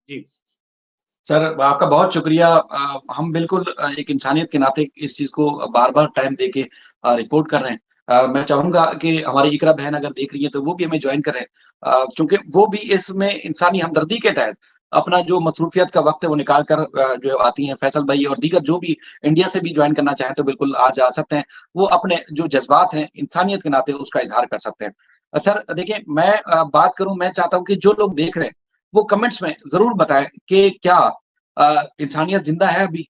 जी। Sir, आपका बहुत शुक्रिया। हम बिल्कुल एक इंसानियत के नाते इस चीज़ को बार-बार टाइम देके रिपोर्ट कर रहे हैं। मैं चाहूँगा कि हमारी इकरा बहन अगर देख रही है तो वो भी हमें जॉइन करें, चूँकि वो भी इसमें इंसानी हमदर्दी के तहत अपना जो मसरूफ़ियत का वक़्त है वो निकाल कर जो आती हैं। फैसल भाई और दीगर जो भी इंडिया से भी जॉइन करना चाहें तो बिल्कुल आज आ सकते हैं। वो अपने जो जज़्बात हैं इंसानियत के नाते उसका इज़हार कर सकते हैं। सर देखिए, मैं बात करूँ, मैं चाहता हूँ कि जो लोग देख रहे हैं वो कमेंट्स में ज़रूर बताएँ कि क्या इंसानियत ज़िंदा है अभी?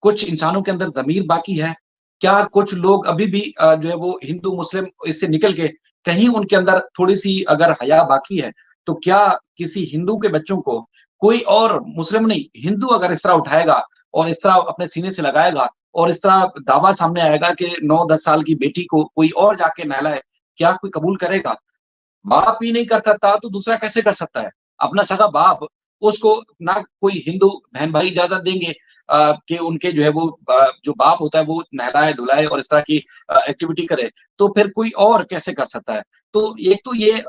कुछ इंसानों के अंदर ज़मीर बाकी है? क्या कुछ लोग अभी भी जो है वो हिंदू, मुस्लिम इससे निकल के कहीं उनके अंदर थोड़ी-सी अगर हया बाकी है, तो क्या किसी हिंदू के बच्चों को कोई और मुस्लिम नहीं, हिंदू अगर इस तरह उठाएगा और इस तरह अपने सीने से लगाएगा और इस तरह दावा सामने आएगा कि 9-10 साल की बेटी को कोई और जाके नहलाए, क्या कोई कबूल करेगा? बाप ही नहीं कर सकता तो दूसरा कैसे कर सकता है? अपना सगा बाप, उसको ना कोई हिंदू बहन-भाई इजाज़त देंगे कि उनके जो है वो जो बाप होता है वो नहलाए-धुलाए और इस तरह की एक्टिविटी करे, तो फिर कोई और कैसे कर सकता है? तो एक तो ये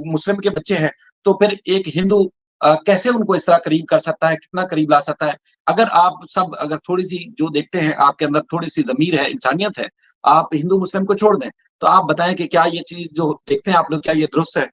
मुस्लिम के बच्चे हैं, तो फिर एक हिंदू कैसे उनको इस तरह करीब कर सकता है, कितना करीब ला सकता है? अगर आप सब अगर थोड़ी-सी जो देखते हैं, आपके अंदर थोड़ी-सी ज़मीर है, इंसानियत है, आप हिंदू-मुस्लिम को छोड़ दें। तो आप बताएँ कि क्या ये चीज़ जो देखते हैं आप लोग, क्या ये दुरुस्त है?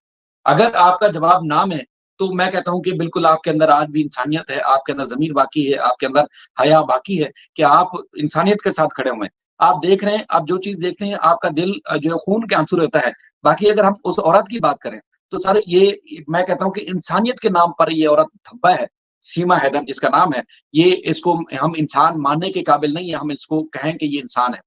अगर आपका जवाब नाम है, तो मैं कहता हूँ कि बिल्कुल आपके अंदर आज भी इंसानियत है, आपके अंदर ज़मीर बाकी है, आपके अंदर हया बाकी है कि आप इंसानियत के साथ खड़े हुए हैं। आप देख रहे हैं, आप जो चीज़ देखते हैं, आपका दिल जो है खून के आंसू रहता है। बाकी अगर हम उस औरत की बात करें, तो सर ये मैं कहता हूँ कि इंसानियत के नाम पर ये औरत धब्बा है। सीमा हैदर जिसका नाम है, ये इसको हम इंसान मानने के काबिल नहीं है, हम इसको कहें कि ये इंसान है।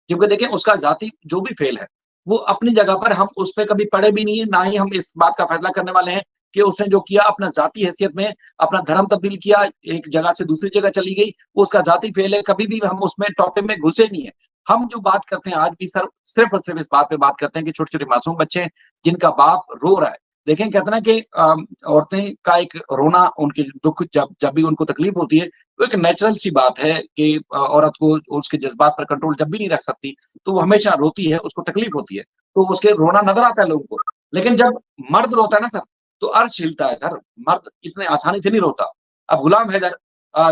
क्योंकि देखिए उसका ज़ाती जो भी फ़ेल है, वो अपनी जगह पर, हम उस पे कभी पड़े भी नहीं है, ना ही हम इस बात का फ़ैसला करने वाले हैं कि उसने जो किया अपना ज़ाती हैसियत में, अपना धर्म तब्दील किया, एक जगह से दूसरी जगह चली गई, वो उसका ज़ाती फ़ेल है, कभी भी हम उसमें टॉपिक में घुसे नहीं है। हम जो बात करते हैं आज भी सर, सिर्फ़ और सिर्फ़ इस बात पे बात करते हैं कि छोटे-छोटे मासूम बच्चे हैं, जिनका बाप रो रहा है। देखें, कहते हैं ना कि औरतें का एक रोना, उनके दुःख जब जब भी उनको तकलीफ़ होती है, तो एक नेचुरल सी बात है कि औरत को उसके जज़्बात पर कंट्रोल जब भी नहीं रख सकती, तो वो हमेशा रोती है, उसको तकलीफ़ होती है, तो उसके रोना नज़र आता है लोगों को। लेकिन जब मर्द रोता है ना सर, तो अर्श हिलता है सर, मर्द इतने आसानी से नहीं रोता। अब गुलाम हैदर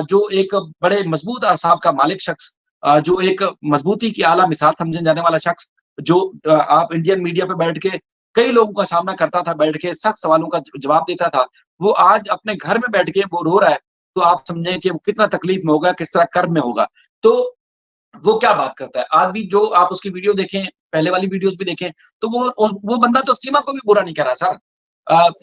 जो एक बड़े मज़बूत असाब का मालिक शख़्स, जो एक मज़बूती की आला मिसाल समझे जाने वाला शख़्स, जो आप इंडियन मीडिया पे बैठ के कई लोगों का सामना करता था, बैठ के सख्त सवालों का जवाब देता था, वो आज अपने घर में बैठ के वो रो रहा है, तो आप समझें कि वो कितना तकलीफ़ में होगा, किस तरह कर्ब में होगा। तो वो क्या बात करता है? आज भी जो आप उसकी वीडियो देखें, पहले वाली वीडियोज़ भी देखें, तो वो बंदा तो सीमा को भी बुरा नहीं कह रहा सर।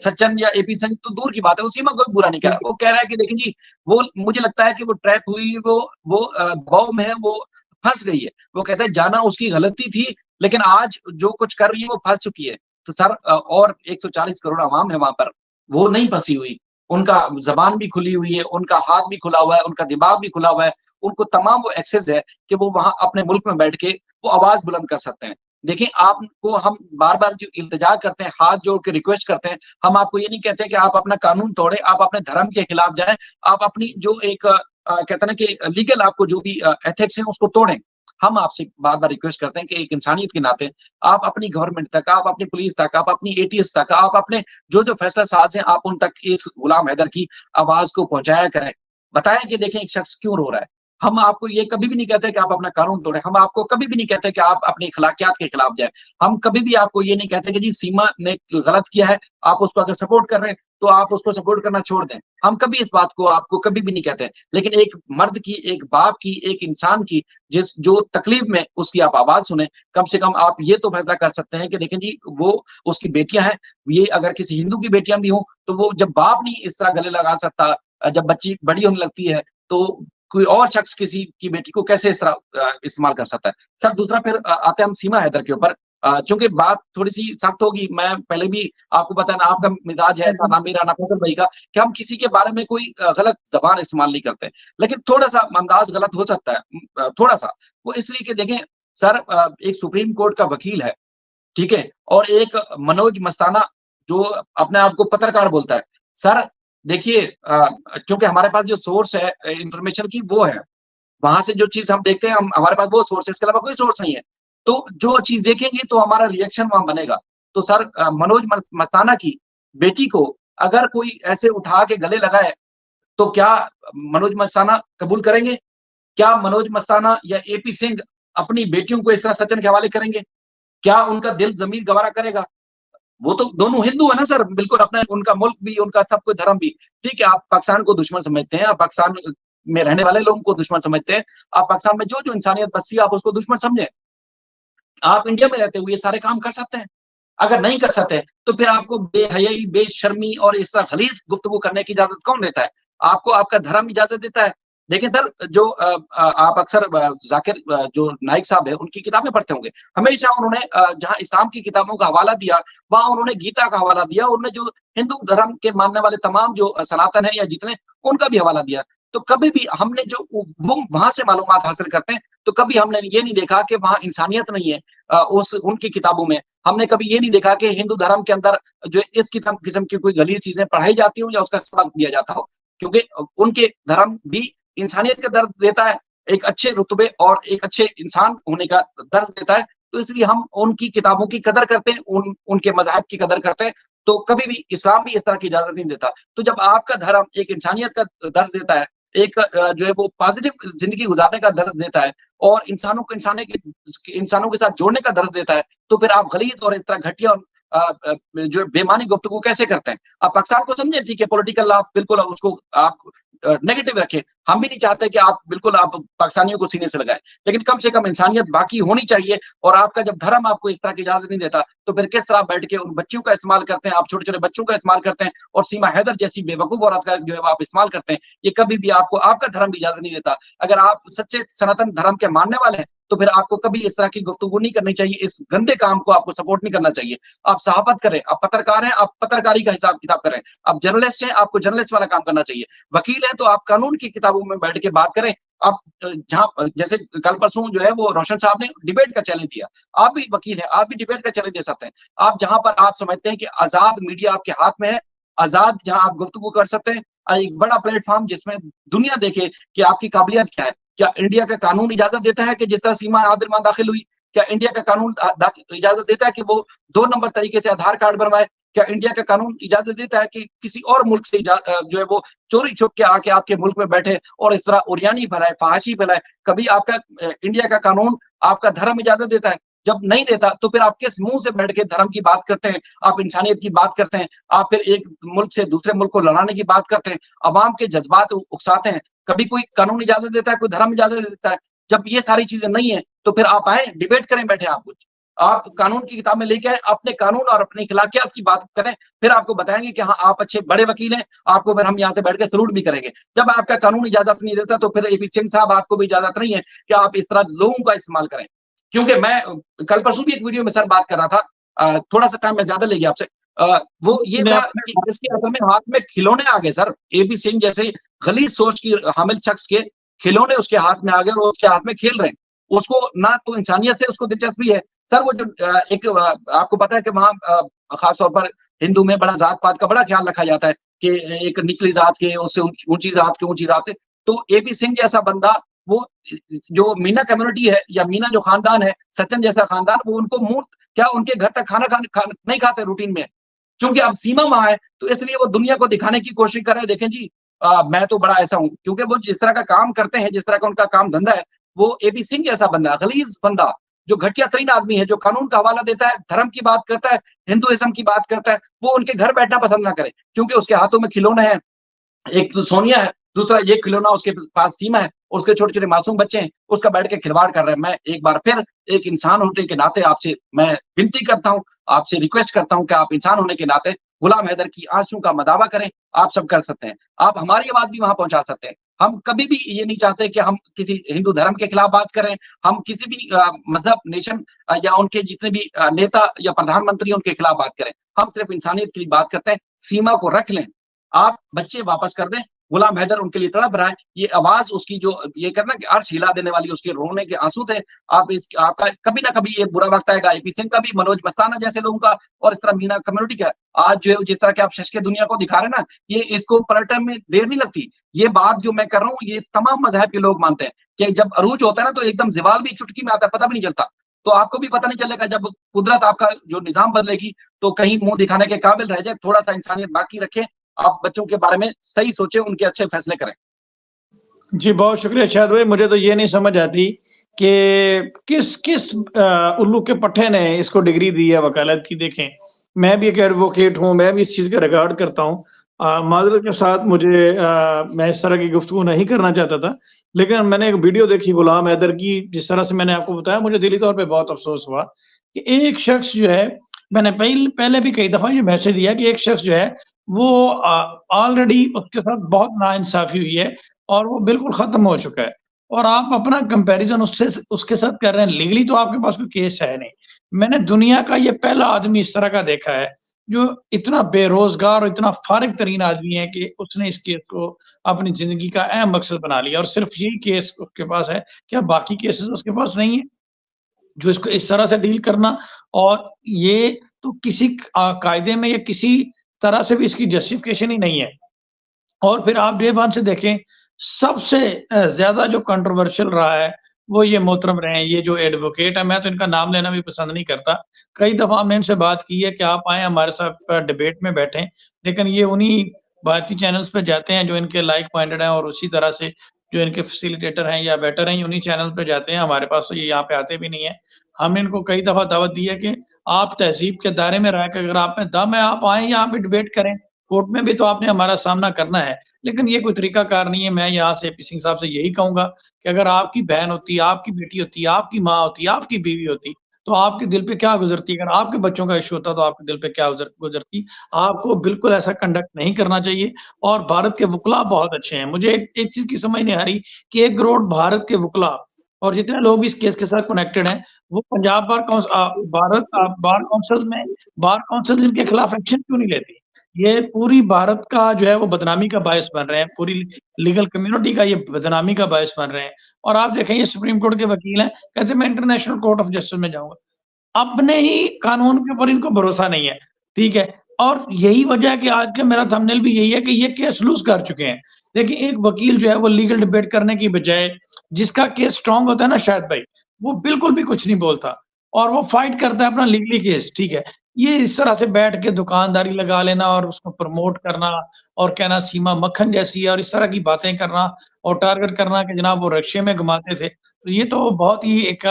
सज्जन या एपी सिंह तो दूर की बात है, वो सीमा को भी बुरा नहीं कह रहा। वो कह रहा है कि देखिए जी, वो मुझे लगता है कि वो ट्रैप हुई, वो दबाव में है, वो फँस गई है। वो कहता है जाना उसकी गलती थी, लेकिन आज जो कुछ कर रही है वो फँस चुकी है। तो सर और 140 करोड़ अवाम है वहाँ पर, वो नहीं फँसी हुई। उनका ज़बान भी खुली हुई है, उनका हाथ भी खुला हुआ है, उनका दिमाग भी खुला हुआ है, उनको तमाम वो एक्सेस है कि वो वहाँ अपने मुल्क में बैठ के वो आवाज़ बुलंद कर सकते हैं। देखिए, आपको हम बार-बार जो इल्तिजा करते हैं, हाथ जोड़ के रिक्वेस्ट करते हैं, हम आपको ये नहीं कहते कि आप अपना कानून तोड़ें, आप अपने धर्म के खिलाफ जाएँ, आप अपनी जो एक कहते हैं ना कि लीगल आपको जो भी एथिक्स है उसको तोड़ें। हम आपसे बार-बार रिक्वेस्ट करते हैं कि एक इंसानियत के नाते आप अपनी गवर्नमेंट तक, आप अपनी पुलिस तक, आप अपनी एटीएस तक, आप अपने जो-जो फैसला साज़ हैं, आप उन तक इस गुलाम हैदर की आवाज़ को पहुँचाया करें। बताएँ कि देखें एक शख्स क्यों रो रहा है। हम आपको ये कभी भी नहीं कहते कि आप अपना कानून तोड़ें, हम आपको कभी भी नहीं कहते कि आप अपनी अखलाकियात के खिलाफ जाएँ। हम कभी भी आपको ये नहीं कहते कि जी सीमा ने गलत किया है, आप उसको अगर सपोर्ट कर रहे हैं, तो आप उसको सपोर्ट करना छोड़ दें। हम कभी इस बात को आपको कभी भी नहीं कहते। लेकिन एक मर्द की, एक बाप की, एक इंसान की जिस जो तकलीफ में उसकी आप आवाज़ सुने, कम से कम आप ये तो फैसला कर सकते हैं कि देखें जी, वो उसकी बेटियाँ हैं, ये अगर किसी हिंदू की बेटियाँ भी हों, तो वो जब बाप नहीं इस तरह गले लगा सकता, जब बच्ची बड़ी होने लगती है, तो कोई और शख्स किसी की बेटी को कैसे इस तरह इस्तेमाल कर सकता है। सर दूसरा फिर आते हैं हम सीमा हैदर के ऊपर। चूँकि बात थोड़ी-सी सख्त होगी, मैं पहले भी आपको पता है ना, आपका मिज़ाज है ऐसा, ना मेरा, ना फैसल भाई का, कि हम किसी के बारे में कोई गलत ज़बान इस्तेमाल नहीं करते। लेकिन थोड़ा-सा अंदाज़ गलत हो सकता है, थोड़ा-सा। वो इसलिए कि देखें सर, एक सुप्रीम कोर्ट का वकील है, ठीक है? और एक मनोज मस्ताना जो अपने आप को पत्रकार बोलता है। सर देखिए, चूँकि हमारे पास जो सोर्स है इन्फॉर्मेशन की वो है। वहाँ से जो चीज़ हम देखते हैं, हम हमारे पास वो सोर्स है, इसके अलावा कोई सोर्स नहीं है। तो जो चीज़ देखेंगे तो हमारा रिएक्शन वहाँ बनेगा। तो सर मनोज मस्ताना की बेटी को अगर कोई ऐसे उठा के गले लगाए, तो क्या मनोज मस्ताना कबूल करेंगे? क्या मनोज मस्ताना या एपी सिंह अपनी बेटियों को इस तरह सचिन के हवाले करेंगे? क्या उनका दिल ज़मीर गवारा करेगा? वो तो दोनों हिंदू है ना सर, बिल्कुल अपना उनका मुल्क भी, उनका सब कुछ धर्म भी। ठीक है, आप पाकिस्तान को दुश्मन समझते हैं, आप पाकिस्तान में रहने वाले लोगों को दुश्मन समझते हैं, आप पाकिस्तान में जो-जो इंसानियत बसती है, आप उसको दुश्मन समझें। आप इंडिया में रहते हुए ये सारे काम कर सकते हैं। अगर नहीं कर सकते, तो फिर आपको बेहयाई, बेशर्मी और इस तरह ग़लीज़ गुफ्तगू करने की इजाज़त कौन देता है? आपको आपका धर्म इजाज़त देता है। देखिए सर, जो आप अक्सर ज़ाकिर जो नाइक साहब हैं, उनकी किताबें पढ़ते होंगे। हमेशा उन्होंने जहाँ इस्लाम की किताबों का हवाला दिया, वहाँ उन्होंने गीता का हवाला दिया, उन्होंने जो हिंदू धर्म के मानने वाले तमाम जो सनातन है या जितने, उनका भी हवाला दिया। तो कभी भी हमने जो वो वहाँ से मालूमात हासिल करते हैं, तो कभी हमने ये नहीं देखा कि वहाँ इंसानियत नहीं है उस उनकी किताबों में। हमने कभी ये नहीं देखा कि हिंदू धर्म के अंदर जो इस किस्म की कोई गलीज़ चीज़ें पढ़ाई जाती हों या उसका सबक दिया जाता हो। क्योंकि उनके धर्म भी इंसानियत का दर्द देता है, एक अच्छे रुतबे और एक अच्छे इंसान होने का दर्द देता है। तो इसलिए हम उनकी किताबों की कदर करते हैं, उनके मज़हब की कदर करते हैं। तो कभी भी इस्लाम भी इस तरह की इजाज़त नहीं देता। तो जब आपका धर्म एक इंसानियत का दर्ज देता है, एक जो है वो पॉज़िटिव ज़िंदगी गुज़ारने का दर्ज देता है और इंसानों को इंसानों के साथ जोड़ने का दर्ज देता है, तो फिर आप ग़लीज़ और इस तरह घटिया और जो बेईमानी गुफ्तगू कैसे करते हैं? आप पाकिस्तान को समझें, ठीक है, पॉलिटिकल आप बिल्कुल उसको आप नेगेटिव रखें। हम भी नहीं चाहते कि आप बिल्कुल आप पाकिस्तानियों को सीने से लगाएँ। लेकिन कम से कम इंसानियत बाकी होनी चाहिए और आपका जब धर्म आपको इस तरह की इजाज़त नहीं देता, तो फिर किस तरह बैठ के उन बच्चों का इस्तेमाल करते हैं, आप छोटे-छोटे बच्चों का इस्तेमाल करते हैं और सीमा हैदर जैसी बेवकूफ़ औरत का जो है वो आप इस्तेमाल करते हैं। ये कभी भी आपको आपका धर्म भी इजाज़त नहीं देता। अगर आप सच्चे सनातन धर्म के मानने वाले हैं, तो फिर आपको कभी इस तरह की गुफ्तगू नहीं करनी चाहिए, इस गंदे काम को आपको सपोर्ट नहीं करना चाहिए। आप सहाफ़त करें, आप पत्रकार हैं, आप पत्रकारी का हिसाब-किताब करें। आप जर्नलिस्ट हैं, आपको जर्नलिस्ट वाला काम करना चाहिए। वकील हैं, तो आप कानून की किताबों में बैठ के बात करें। आप जहाँ जैसे कल-परसों जो है वो रोशन साहब ने डिबेट का चैलेंज दिया। आप भी वकील हैं, आप भी डिबेट का चैलेंज दे सकते हैं। आप जहाँ पर आप समझते हैं कि आज़ाद मीडिया आपके हाथ में है, आज़ाद जहाँ आप गुफ्तगू कर सकते हैं, एक बड़ा प्लेटफ़ॉर्म जिसमें दुनिया देखे कि आपकी काबिलियत क्या है। क्या इंडिया का कानून इजाज़त देता है कि जिस तरह सीमा आदिल मां दाखिल हुई, क्या इंडिया का कानून इजाज़त देता है कि वो 2 नंबर तरीके से आधार कार्ड बनवाए? क्या इंडिया का कानून इजाज़त देता है कि किसी और मुल्क से जो है वो चोरी-छुप के आके आपके मुल्क में बैठे और इस तरह उरियानी फैलाए, फहाशी फैलाए? कभी आपका इंडिया का कानून आपका धर्म इजाज़त देता है? जब नहीं देता, तो फिर आप किस मुँह से बैठ के धर्म की बात करते हैं, आप इंसानियत की बात करते हैं, आप फिर एक मुल्क से दूसरे मुल्क को लड़ाने की बात करते हैं, अवाम के जज़्बात उकसाते हैं। कभी कोई कानून इजाज़त देता है, कोई धर्म इजाज़त देता है। जब ये सारी चीज़ें नहीं है, तो फिर आप आएँ, डिबेट करें बैठे आप कुछ। आप कानून की किताबें लेके आएँ, अपने कानून और अपनी अखलाकियात की बात करें, फिर आपको बताएँगे कि हाँ, आप अच्छे बड़े वकील हैं, आपको फिर हम यहाँ से बैठ के सैल्यूट भी करेंगे। जब आपका कानून इजाज़त नहीं देता, तो फिर एपी सिंह साहब आपको भी इजाज़त नहीं है कि आप इस तरह लोगों का इस्तेमाल करें। क्योंकि मैं कल-परसों भी एक वीडियो में सर बात कर रहा था, थोड़ा-सा टाइम मैं ज़्यादा ले गया आपसे। वो ये मैं था अपने कि इसके असल में हाथ में खिलौने आ गए सर। एपी सिंह जैसे ग़लीज़ सोच की हामिल शख्स के खिलौने उसके हाथ में आ गए और उसके हाथ में खेल रहे हैं। उसको ना तो इंसानियत से उसको दिलचस्पी है। सर वो जो आपको पता है कि वहाँ ख़ास तौर पर हिंदू में बड़ा ज़ात-पात का बड़ा ख़्याल रखा जाता है कि एक निचली ज़ात के, उससे ऊँची ज़ात के, ऊँची ज़ात है। तो एपी सिंह जैसा बंदा वो जो मीना कम्युनिटी है या मीना जो खानदान है, सज्जन जैसा खानदान, वो उनको मुँह क्या उनके घर तक खाना नहीं खाते रूटीन में। चूँकि अब सीमा वहाँ है, तो इसलिए वो दुनिया को दिखाने की कोशिश कर रहे हैं, देखें जी मैं तो बड़ा ऐसा हूँ। क्योंकि वो जिस तरह का काम करते हैं, जिस तरह का उनका काम-धंधा है, वो एपी सिंह जैसा बंदा, ग़लीज़ बंदा, जो घटिया-तरीन आदमी है, जो कानून का हवाला देता है, धर्म की बात करता है, हिंदुइज़्म की बात करता है, वो उनके घर बैठना पसंद ना करे। क्योंकि उसके हाथों में खिलौने हैं, एक तो सोनिया है, दूसरा ये खिलौना उसके पास सीमा है, और उसके छोटे-छोटे मासूम बच्चे हैं, उसका बैठ के खिलवाड़ कर रहे हैं। मैं एक बार फिर एक इंसान होने के नाते आपसे मैं विनती करता हूँ, आपसे रिक्वेस्ट करता हूँ कि आप इंसान होने के नाते गुलाम हैदर की आँसू का मदावा करें, आप सब कर सकते हैं। आप हमारी आवाज़ भी वहाँ पहुँचा सकते हैं। हम कभी भी ये नहीं चाहते कि हम किसी हिंदू धर्म के खिलाफ बात करें, हम किसी भी मज़हब, नेशन या उनके जितने भी नेता या प्रधानमंत्री हैं, उनके खिलाफ बात करें। हम सिर्फ़ इंसानियत के लिए बात करते हैं, सीमा को रख लें। आप बच्चे वापस कर दें, गुलाम हैदर उनके लिए तड़प रहा है, ये आवाज़ उसकी जो ये कहना कि अर्श हिला देने वाली उसके रोने के आँसू थे, आपका कभी ना कभी ये बुरा वक़्त आएगा, एपी सिंह का भी, मनोज मस्ताना जैसे लोगों का और इस तरह मीना कम्युनिटी का। आज जो है जिस तरह के आप शश के दुनिया को दिखा रहे हैं ना, ये इसको पलटने में देर नहीं लगती। ये बात जो मैं कर रहा हूँ, ये तमाम मज़हब के लोग मानते हैं कि जब अरूज होता है ना, तो एकदम ज़वाल भी चुटकी में आता है, पता भी नहीं चलता। तो आपको भी पता नहीं चलेगा, जब कुदरत आपका जो निज़ाम बदलेगी, तो कहीं मुँह दिखाने के काबिल रह जाए, थोड़ा-सा इंसानियत बाकी रखें आप बच्चों के बारे में सही सोचें, उनके अच्छे फैसले करें। जी, बहुत शुक्रिया शाहिद भाई। मुझे तो ये नहीं समझ आती कि किस किस उल्लू के पट्टे ने इसको डिग्री दी है वकालत की। देखें, मैं भी एक एडवोकेट हूँ, मैं भी इस चीज़ का रिकॉर्ड करता हूँ। माज़रत के साथ मुझे मैं इस तरह की गुफ्तगू नहीं करना चाहता था, लेकिन मैंने एक वीडियो देखी गुलाम हैदर की, जिस तरह से मैंने आपको बताया, मुझे दिली तौर पे बहुत अफ़सोस हुआ कि एक शख्स जो है, मैंने पहले भी कई दफ़ा ये मैसेज दिया कि एक शख्स जो है, वो ऑलरेडी उसके साथ बहुत नाइंसाफ़ी हुई है और वो बिल्कुल खत्म हो चुका है और आप अपना कंपैरिज़न उसके साथ कर रहे हैं। लीगली तो आपके पास कोई केस है नहीं। मैंने दुनिया का ये पहला आदमी इस तरह का देखा है, जो इतना बेरोज़गार और इतना फ़ारिग तरीन आदमी है कि उसने इस केस को अपनी ज़िंदगी का अहम मकसद बना लिया और सिर्फ़ यही केस उसके पास है, क्या बाकी केसेज़ उसके पास नहीं है? जो इसको इस तरह से डील करना और ये तो किसी कायदे में या किसी तरह से भी इसकी जस्टिफ़िकेशन ही नहीं है। और फिर आप डे वन से देखें, सबसे ज़्यादा जो कंट्रोवर्शियल रहा है, वो ये मोहतरम रहे हैं, ये जो एडवोकेट है, मैं तो इनका नाम लेना भी पसंद नहीं करता। कई दफ़ा हमने इनसे बात की है कि आप आएँ हमारे साथ डिबेट में बैठें, लेकिन ये उन्हीं भारतीय चैनल्स पे जाते हैं जो इनके लाइक माइंडेड हैं और उसी तरह से जो इनके फैसिलिटेटर हैं या वेटर हैं, उन्हीं चैनल पे जाते हैं, हमारे पास तो ये यहाँ पे आते भी नहीं हैं। हमने इनको कई दफ़ा दावत दी है कि आप तहज़ीब के दायरे में रह के अगर आप में दम है, आप आएँ यहाँ पे डिबेट करें, कोर्ट में भी तो आपने हमारा सामना करना है। लेकिन ये कोई तरीकाकार नहीं है। मैं यहाँ से एपी सिंह साहब से यही कहूँगा कि अगर आपकी बहन होती, आपकी बेटी होती, आपकी माँ होती, आपकी बीवी होती, तो आपके दिल पे क्या गुज़रती? अगर आपके बच्चों का इश्यू होता, तो आपके दिल पे क्या गुज़रती? आपको बिल्कुल ऐसा कंडक्ट नहीं करना चाहिए और भारत के वकील बहुत अच्छे हैं। मुझे एक चीज़ की समझ नहीं आ रही कि 1 करोड़ भारत के वकील और जितने लोग भी इस केस के साथ कनेक्टेड हैं, वो पंजाब बार काउंसिल में बार काउंसिल इनके खिलाफ एक्शन क्यों नहीं लेती? ये पूरी भारत का जो है वो बदनामी का बायस बन रहे हैं, पूरी लीगल कम्युनिटी का ये बदनामी का बायस बन रहे हैं। और आप देखें ये सुप्रीम कोर्ट के वकील हैं, कहते हैं मैं इंटरनेशनल कोर्ट ऑफ जस्टिस में जाऊँगा। अपने ही कानून के ऊपर इनको भरोसा नहीं है, ठीक है? और यही वजह है कि आज का मेरा थंबनेल भी यही है कि ये केस लूज़ कर चुके हैं। देखिए एक वकील जो है वो लीगल डिबेट करने की बजाय जिसका केस स्ट्रॉन्ग होता है ना शाहिद भाई, वो बिल्कुल भी कुछ नहीं बोलता और वो फाइट करता है अपना लीगली केस, ठीक है? ये इस तरह से बैठ के दुकानदारी लगा लेना और उसको प्रमोट करना और कहना सीमा मक्खन जैसी है और इस तरह की बातें करना और टारगेट करना कि जनाब वो रशिया में घुमाते थे। तो ये तो बहुत ही एक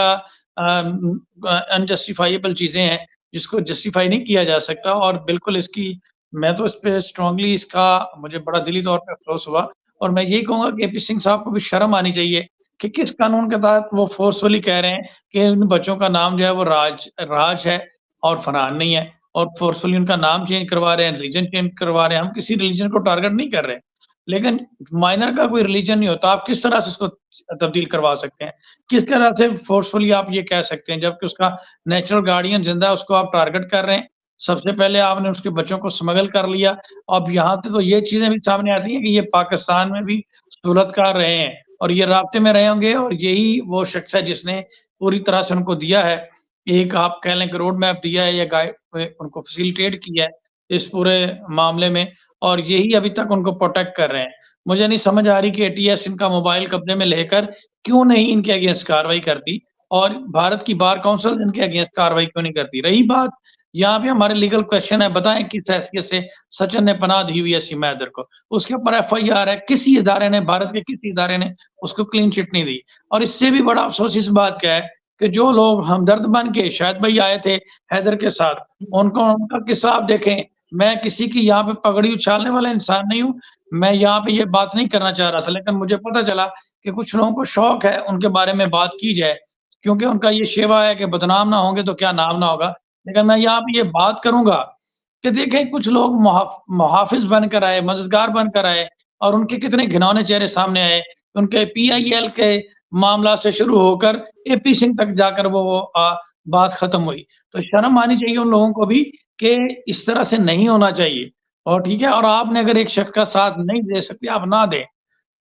अनजस्टिफाइएबल चीज़ें हैं, जिसको जस्टिफाई नहीं किया जा सकता और बिल्कुल इसकी मैं तो इस पे स्ट्रांगली इसका मुझे बड़ा दिली तौर पे अफ़सोस हुआ और मैं यही कहूँगा कि एपी सिंह साहब को भी शर्म आनी चाहिए कि किस कानून के तहत वो फ़ोर्सफुली कह रहे हैं कि उन बच्चों का नाम जो है वो राज है और फरहान नहीं है और फ़ोर्सफुली उनका नाम चेंज करवा रहे हैं, रिलीजन चेंज करवा रहे हैं। हम किसी रिलीजन को टारगेट नहीं कर रहे। लेकिन माइनर का कोई रिलीजन नहीं होता, आप किस तरह से इसको तब्दील करवा सकते हैं? किस तरह से फ़ोर्सफुली आप ये कह सकते हैं जबकि उसका नेचुरल गार्डियन ज़िंदा है, उसको आप टारगेट कर रहे हैं। सबसे पहले आपने उसके बच्चों को स्मगल कर लिया। अब यहाँ पे तो ये चीज़ें भी सामने आती हैं कि ये पाकिस्तान में भी सूरतकार रहे हैं और ये राब्ते में रहे होंगे और यही वो शख्स है जिसने पूरी तरह से उनको दिया है। एक आप कह लें कि रोड मैप दिया है या गाइड उनको फैसिलिटेट किया है इस पूरे मामले में और यही अभी तक उनको प्रोटेक्ट कर रहे हैं। मुझे नहीं समझ आ रही कि एटीएस इनका मोबाइल कब्ज़े में लेकर क्यों नहीं इनके अगेंस्ट कार्रवाई करती और भारत की बार काउंसिल इनके अगेंस्ट कार्रवाई क्यों नहीं करती? रही बात यहाँ पे हमारे लीगल क्वेश्चन है, बताएँ किस हैसियत से सचिन ने पनाह दी हुई है सीमा हैदर को? उसके ऊपर एफआईआर है, किसी इदारे ने भारत के किसी इदारे ने उसको क्लीन चिट नहीं दी और इससे भी बड़ा अफ़सोस इस बात का है कि जो लोग हमदर्द बन के शायद भाई आए थे हैदर के साथ, उनका किस्सा आप देखें। मैं किसी की यहाँ पे पगड़ी उछालने वाला इंसान नहीं हूँ। मैं यहाँ पे ये बात नहीं करना चाह रहा था, लेकिन मुझे पता चला कि कुछ लोगों को शौक है उनके बारे में बात की जाए, क्योंकि उनका ये शेवा है कि बदनाम ना होंगे तो क्या नाम ना होगा। लेकिन मैं यहाँ पे ये बात करूँगा कि देखें कुछ लोग मुहाफ़िज़ बनकर आए, मददगार बनकर आए और उनके कितने घिनौने चेहरे सामने आए। उनके पीआईएल के मामला से शुरू होकर एपी सिंह तक जाकर वो बात खत्म हुई। तो शर्म आनी चाहिए उन लोगों को भी कि इस तरह से नहीं होना चाहिए और ठीक है और आपने अगर एक शख्स का साथ नहीं दे सकते, आप ना दें,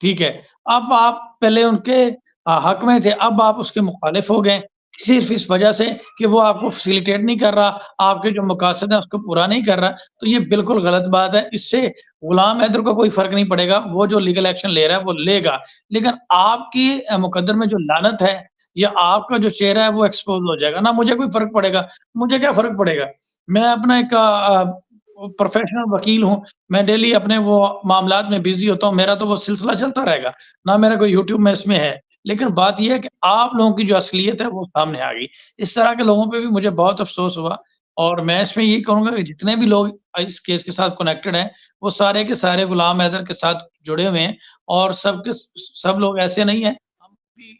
ठीक है। अब आप पहले उनके हक में थे, अब आप उसके मुखालिफ हो गए, सिर्फ़ इस वजह से कि वो आपको फैसिलिटेट नहीं कर रहा, आपके जो मकासद हैं उसको पूरा नहीं कर रहा, तो ये बिल्कुल गलत बात है। इससे गुलाम हैदर को कोई फ़र्क नहीं पड़ेगा, वो जो लीगल एक्शन ले रहा है वो लेगा। लेकिन आपकी मुकद्दर में जो लानत है या आपका जो चेहरा है वो एक्सपोज़ हो जाएगा, ना मुझे कोई फ़र्क पड़ेगा, मुझे क्या फ़र्क पड़ेगा? मैं अपना एक प्रोफेशनल वकील हूँ, मैं डेली अपने वो मामलात में बिज़ी होता हूँ, मेरा तो वो सिलसिला चलता रहेगा, ना मेरा कोई यूट्यूब में इसमें है। लेकिन बात ये है कि आप लोगों की जो असलियत है वो सामने आ गई। इस तरह के लोगों पे भी मुझे बहुत अफ़सोस हुआ और मैं इसमें यही कहूँगा कि जितने भी लोग इस केस के साथ कनेक्टेड हैं, वो सारे के सारे गुलाम हैदर के साथ जुड़े हुए हैं और सब लोग ऐसे नहीं हैं। हम भी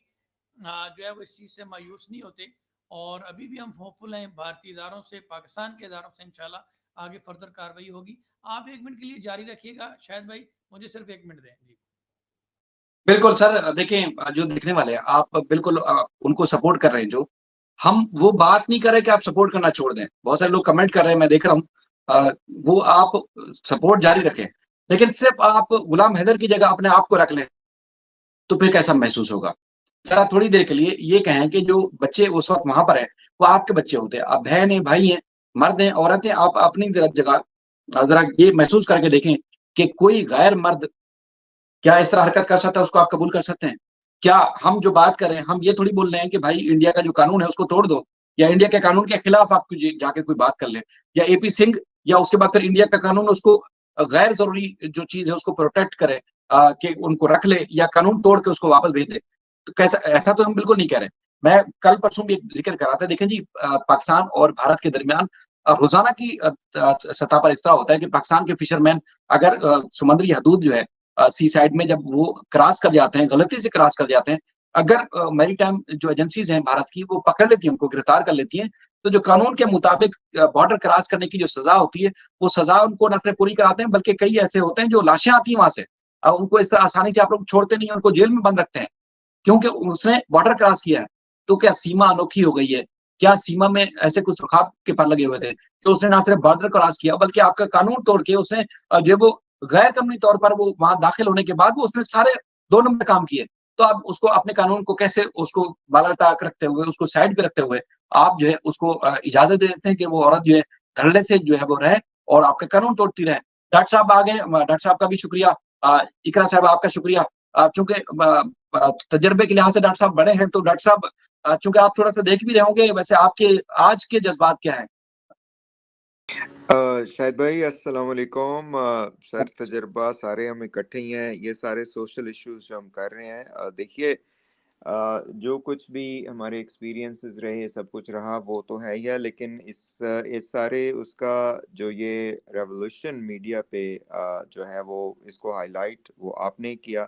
जो है वो इस चीज़ से मायूस नहीं होते और अभी भी हम होपफुल हैं भारतीय इदारों से, पाकिस्तान के इदारों से इंशाल्लाह आगे फर्दर कार्रवाई होगी। आप 1 मिनट के लिए जारी रखिएगा, शायद भाई मुझे सिर्फ़ 1 मिनट दें। जी। बिल्कुल सर, देखें जो देखने वाले हैं, आप बिल्कुल उनको सपोर्ट कर रहे हैं जो, हम वो बात नहीं कर रहे कि आप सपोर्ट करना छोड़ दें। बहुत सारे लोग कमेंट कर रहे हैं, मैं देख रहा हूँ। वो आप सपोर्ट जारी रखें, लेकिन सिर्फ़ आप गुलाम हैदर की जगह अपने आप को रख लें, तो फिर कैसा महसूस होगा? ज़रा थोड़ी देर के लिए ये कहें कि जो बच्चे उस वक़्त वहाँ पर हैं, वो आपके बच्चे होते हैं। आप बहन हैं, भाई हैं, मर्द हैं, औरत हैं, आप अपनी जगह ज़रा ये महसूस करके देखें कि कोई गैर मर्द क्या इस तरह हरकत कर सकता है, उसको आप कबूल कर सकते हैं? क्या हम जो बात कर रहे हैं, हम ये थोड़ी बोल रहे हैं कि भाई इंडिया का जो कानून है उसको तोड़ दो या इंडिया के कानून के खिलाफ आप जाके कोई बात कर लें या एपी सिंह या उसके बाद फिर इंडिया का कानून उसको गैर ज़रूरी जो चीज़ है उसको प्रोटेक्ट करे, कि उनको रख ले या कानून तोड़ के उसको वापस भेज दे। तो कैसा ऐसा तो हम बिल्कुल नहीं कह रहे। मैं कल परसों भी एक ज़िक्र कर रहा था, देखें जी, पाकिस्तान और भारत के दरमियान रोज़ाना की सतह पर इस तरह होता है कि पाकिस्तान के फिशरमैन अगर समुद्री हदूद जो है सी साइड में जब वो क्रॉस कर जाते हैं, गलती से क्रॉस कर जाते हैं, अगर मैरीटाइम जो एजेंसीज़ हैं भारत की, वो पकड़ लेती हैं, उनको गिरफ्तार कर लेती हैं, तो जो कानून के मुताबिक बॉर्डर क्रॉस करने की जो सज़ा होती है, वो सज़ा उनको न सिर्फ पूरी कराते हैं, बल्कि कई ऐसे होते हैं जो लाशें आती हैं वहाँ से। उनको इस तरह आसानी से आप लोग छोड़ते नहीं हैं, उनको जेल में बंद रखते हैं, क्योंकि उसने बॉर्डर क्रॉस किया है। तो क्या सीमा अनोखी हो गई है? क्या सीमा में ऐसे कुछ सुरखाब के पर लगे हुए थे कि उसने ना सिर्फ बॉर्डर क्रॉस किया, बल्कि आपका कानून तोड़ के उसने जो है वो गैर कानूनी तौर पर वो वहाँ दाखिल होने के बाद वो उसने सारे 2 नंबर काम किए। तो आप उसको अपने कानून को कैसे उसको बाला-टाक रखते हुए, उसको साइड पे रखते हुए, आप जो है उसको इजाज़त दे देते हैं कि वो औरत जो है धड़ल्ले से जो है वो रहे और आपके कानून तोड़ती रहे। डॉक्टर साहब आ गए, डॉक्टर साहब का भी शुक्रिया, इकरा साहब आपका शुक्रिया। चूँकि तजर्बे के लिहाज से डॉक्टर साहब बड़े हैं, तो डॉक्टर साहब चूँकि आप थोड़ा-सा देख भी रहे होंगे, वैसे आपके आज के जज़्बात क्या हैं? शाहिद भाई अस्सलाम वालेकुम। सर तजर्बा सारे हम इकट्ठे ही हैं, ये सारे सोशल इश्यूज जो हम कर रहे हैं, देखिए, जो कुछ भी हमारे एक्सपीरियंसेस रहे, सब कुछ रहा, वो तो है ही है, लेकिन इस सारे उसका जो ये रेवोल्यूशन मीडिया पे जो है वो इसको हाईलाइट वो आपने किया,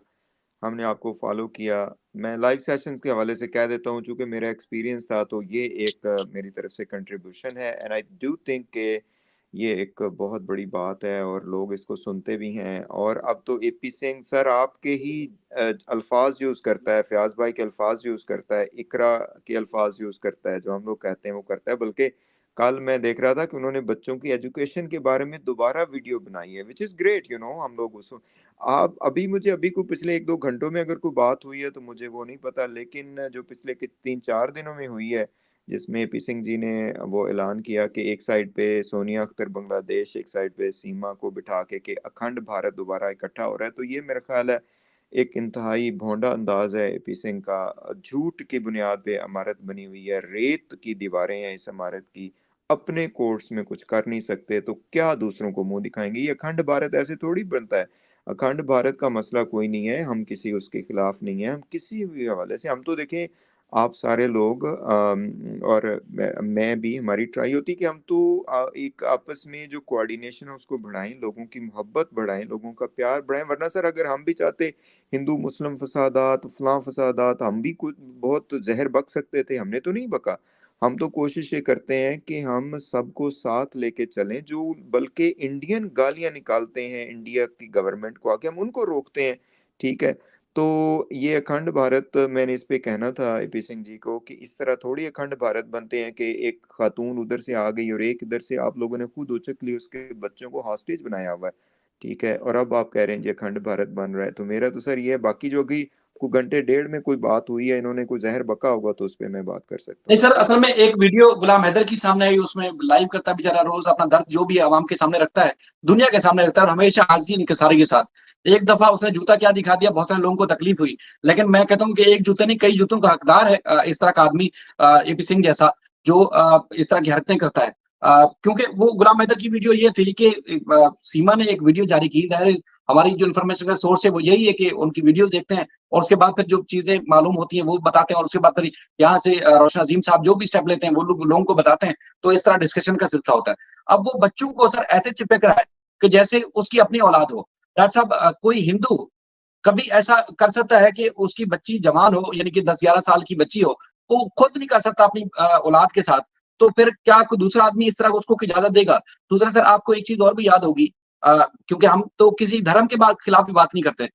हमने आपको फॉलो किया। मैं लाइव सेशंस के हवाले से कह देता हूँ, चूँकि मेरा एक्सपीरियंस था, तो ये एक मेरी तरफ से कंट्रीब्यूशन है एंड आई डू थिंक के ये एक बहुत बड़ी बात है और लोग इसको सुनते भी हैं। और अब तो एपी सिंह सर आपके ही अल्फाज यूज़ करता है, फयाज भाई के अल्फाज यूज़ करता है, इकरा के अल्फाज यूज़ करता है, जो हम लोग कहते हैं वो करता है। बल्कि कल मैं देख रहा था कि उन्होंने बच्चों की एजुकेशन के बारे में दोबारा वीडियो बनाई है, which is great, you know. हम लोग उसको आप अभी मुझे अभी को पिछले 1-2 घंटों में अगर कोई बात हुई है तो मुझे वो नहीं पता, लेकिन जो पिछले के 3-4 दिनों में हुई है, जिसमें एपी सिंह जी ने वो ऐलान किया कि एक साइड पे सोनिया अख्तर बांग्लादेश, एक साइड पे सीमा को बिठा के अखंड भारत दोबारा इकट्ठा हो रहा है, तो ये मेरा ख्याल है एक इंतहाई भोंडा अंदाज है एपी सिंह का। झूठ की बुनियाद पे इमारत बनी हुई है, रेत की दीवारें हैं इस इमारत की, अपने कोर्ट्स में कुछ कर नहीं सकते तो क्या दूसरों को मुंह दिखाएंगे? ये अखंड भारत ऐसे थोड़ी बनता है। अखंड भारत का मसला कोई नहीं है, हम किसी उसके खिलाफ नहीं है, हम किसी भी हवाले से, हम तो देखें, आप सारे लोग और मैं भी, हमारी ट्राई होती है कि हम तो एक आपस में जो कोऑर्डिनेशन है उसको बढ़ाएं, लोगों की मोहब्बत बढ़ाएं, लोगों का प्यार बढ़ाएं। वरना सर अगर हम भी चाहते हिंदू मुस्लिम फसादात फलां फसादात, हम भी कुछ बहुत जहर बक सकते थे, हमने तो नहीं बका। हम तो कोशिश ये करते हैं कि हम सबको साथ लेके चलें, जो बल्कि इंडियन गालियां निकालते हैं इंडिया की गवर्नमेंट को आके, हम उनको रोकते हैं, ठीक है। तो ये अखंड भारत, मैंने इस पे कहना था एपी सिंह जी को कि इस तरह थोड़ी अखंड भारत बनते हैं कि एक खातून उधर से आ गई और एक इधर से आप लोगों ने खुद उचक ली, उसके बच्चों को हॉस्टेज बनाया हुआ है, ठीक है, और अब आप कह रहे हैं जी अखंड भारत बन रहा है। तो मेरा तो सर ये है, बाकी जो कि को घंटे डेढ़ में कोई बात हुई है, इन्होंने कोई जहर बका होगा तो उस पे मैं बात कर सकता नहीं हूँ। सर, असल में एक वीडियो गुलाम हैदर की सामने आई, उसमें लाइव करता है बेचारा, रोज़ अपना दर्द जो भी है अवाम के सामने रखता है, दुनिया के सामने रखता है और हमेशा आज़ी इंकिसारी के साथ। एक दफ़ा उसने जूता क्या दिखा दिया, बहुत सारे लोगों को तकलीफ हुई। लेकिन मैं कहता हूँ कि एक जूते नहीं, कई जूतों का हकदार है इस तरह का आदमी, एपी सिंह जैसा, जो इस तरह की हरकतें करता है। क्योंकि वो गुलाम हैदर की वीडियो ये थी कि सीमा ने एक वीडियो जारी की, ज़ाहिर हमारी जो इन्फॉर्मेशन का सोर्स है वो यही है कि उनकी वीडियोज़ देखते हैं और उसके बाद फिर जो चीज़ें मालूम होती हैं वो बताते हैं और उसके बाद फिर यहाँ से रोशन अज़ीम साहब जो भी स्टेप लेते हैं वो लोगों को बताते हैं, तो इस तरह डिस्कशन का सिलसिला होता है। अब वो बच्चों को सर ऐसे चिपक रहा है कि जैसे उसकी अपनी औलाद हो। डॉक्टर साहब कोई हिंदू कभी ऐसा कर सकता है कि उसकी बच्ची जवान हो, यानी कि 10-11 साल की बच्ची हो, वो खुद नहीं कर सकता अपनी औलाद के साथ, तो फिर क्या कोई दूसरा आदमी इस तरह उसको इजाज़त देगा? दूसरा सर आपको एक चीज़ और भी याद होगी क्योंकि हम तो किसी धर्म के खिलाफ भी बात नहीं करते।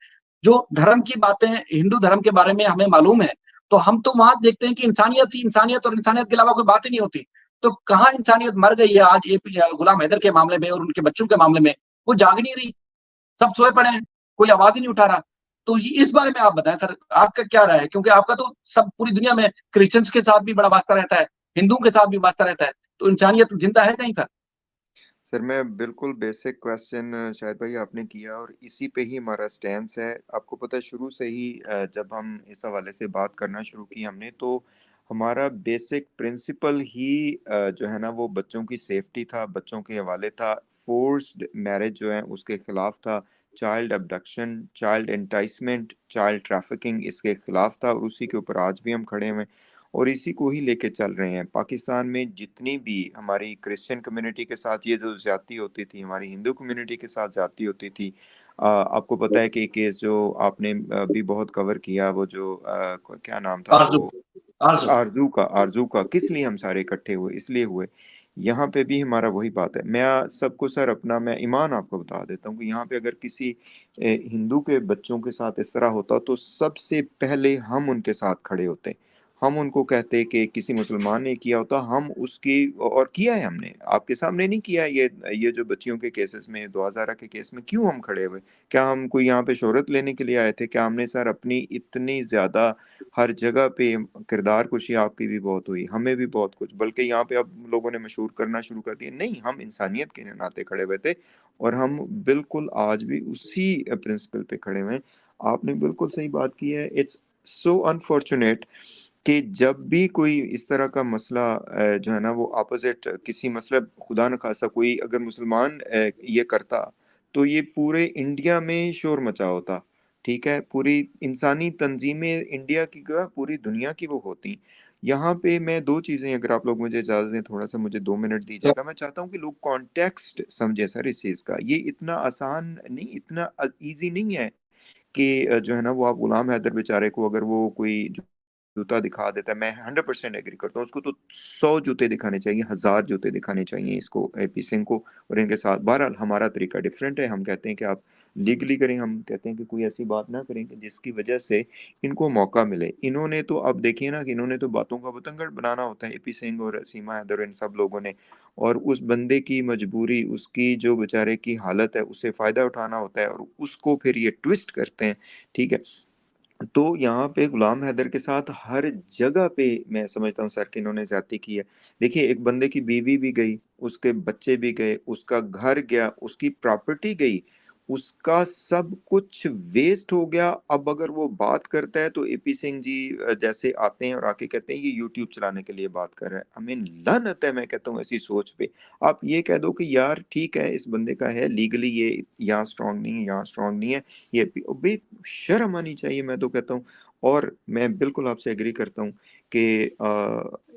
जो धर्म की बातें हिंदू धर्म के बारे में हमें मालूम है, तो हम तो वहाँ देखते हैं कि इंसानियत ही इंसानियत और इंसानियत के अलावा कोई बात ही नहीं होती। तो कहाँ इंसानियत मर गई है आज गुलाम हैदर के मामले में और उनके बच्चों के मामले में? वो जाग नहीं रही। सब सोए पड़े हैं, कोई आवाज़ ही नहीं उठा रहा। तो ये इस बारे में आप बताएँ सर, आपका क्या राय है? क्योंकि आपका तो सब पूरी दुनिया में क्रिश्चियंस के साथ भी बड़ा वास्ता रहता है, हिंदुओं के साथ भी वास्ता रहता है, तो इंसानियत जिंदा है कहीं सर? सर मैं बिल्कुल बेसिक क्वेश्चन शायद भाई आपने किया और इसी पे ही हमारा स्टैंस है। आपको पता है शुरू से ही जब हम इस हवाले से बात करना शुरू की हमने, तो हमारा बेसिक प्रिंसिपल ही जो है ना वो बच्चों की सेफ्टी था, बच्चों के हवाले था। फोर्स्ड मैरिज जो है उसके खिलाफ था, child abduction, child enticement, child trafficking इसके खिलाफ था, और उसी के ऊपर आज भी हम खड़े हुए हैं और इसी को ही लेके चल रहे हैं। पाकिस्तान में जितनी भी हमारी क्रिश्चियन कम्युनिटी के साथ ये जो ज्यादती होती थी, हमारी हिंदू कम्युनिटी के साथ ज्यादती होती थी, आपको पता है कि केस जो आपने भी बहुत कवर किया, वो जो क्या नाम था आरज़ू, वो, आरज़ू। आरजू का किस लिए हम सारे इकट्ठे हुए, इसलिए हुए। यहाँ पे भी हमारा वही बात है। मैं सबको सर अपना मैं ईमान आपको बता देता हूँ कि यहाँ पे अगर किसी हिंदू के बच्चों के साथ इस तरह होता तो सबसे पहले हम उनके साथ खड़े होते। हम उनको कहते कि किसी मुसलमान ने किया होता, हम उसकी, और किया है हमने, आपके सामने नहीं किया। ये जो बच्चियों के केसेस में, 2000 के केस में क्यों हम खड़े हुए? क्या हम कोई यहाँ पे शोहरत लेने के लिए आए थे? क्या हमने सर अपनी इतनी ज्यादा हर जगह पे किरदार कुशी आपकी भी बहुत हुई, हमें भी बहुत कुछ, बल्कि यहाँ पे अब लोगों ने मशहूर करना शुरू कर दिया। नहीं, हम इंसानियत के नाते खड़े हुए थे और हम बिल्कुल आज भी उसी प्रिंसिपल पे खड़े हुए हैं। आपने बिल्कुल सही बात की है। इट्स सो अनफॉर्चुनेट कि जब भी कोई इस तरह का मसला जो है ना वो अपोजिट किसी मसला, खुदा न खासा कोई अगर मुसलमान ये करता, तो ये पूरे इंडिया में शोर मचा होता। ठीक है, पूरी इंसानी तंजीमें इंडिया की क्या पूरी दुनिया की वो होती। यहाँ पे मैं दो चीज़ें, अगर आप लोग मुझे इजाज़त दें, थोड़ा सा मुझे 2 मिनट दीजिएगा। मैं चाहता हूँ कि लोग कॉन्टेक्स्ट समझे सर इस चीज़ का। ये इतना आसान नहीं, इतना ईजी नहीं है कि जो है ना वो आप गुलाम हैदर बेचारे को अगर वो कोई जूता दिखा देता है, मैं 100% एग्री करता हूँ, उसको तो 100 जूते दिखाने चाहिए, 1000 जूते दिखाने चाहिए इसको, एपी सिंह को और इनके साथ। बहरहाल हमारा तरीका डिफरेंट है, हम कहते हैं कि आप लीगली करें, हम कहते हैं कि कोई ऐसी बात ना करें कि जिसकी वजह से इनको मौका मिले। इन्होंने तो अब देखिए ना कि इन्होंने तो बातों का बतंगड़ बनाना होता है, एपी सिंह और सीमा हैदर और इन सब लोगों ने, और उस बंदे की मजबूरी, उसकी जो बेचारे की हालत है, उसे फायदा उठाना होता है और उसको फिर ये ट्विस्ट करते हैं। ठीक है, तो यहाँ पे गुलाम हैदर के साथ हर जगह पे मैं समझता हूँ सर कि इन्होंने ज्यादती की है। देखिए, एक बंदे की बीवी भी गई, उसके बच्चे भी गए, उसका घर गया, उसकी प्रॉपर्टी गई, उसका सब कुछ वेस्ट हो गया। अब अगर वो बात करता है तो एपी सिंह जी जैसे आते हैं और आके कहते हैं ये यूट्यूब चलाने के लिए बात कर रहा है। आई मीन लानत है, मैं कहता हूँ ऐसी सोच पे। आप ये कह दो कि यार ठीक है, इस बंदे का है लीगली ये यहाँ स्ट्रांग नहीं है, यहाँ स्ट्रांग नहीं है, ये भी शर्म आनी चाहिए, मैं तो कहता हूँ। और मैं बिल्कुल आपसे एग्री करता हूँ कि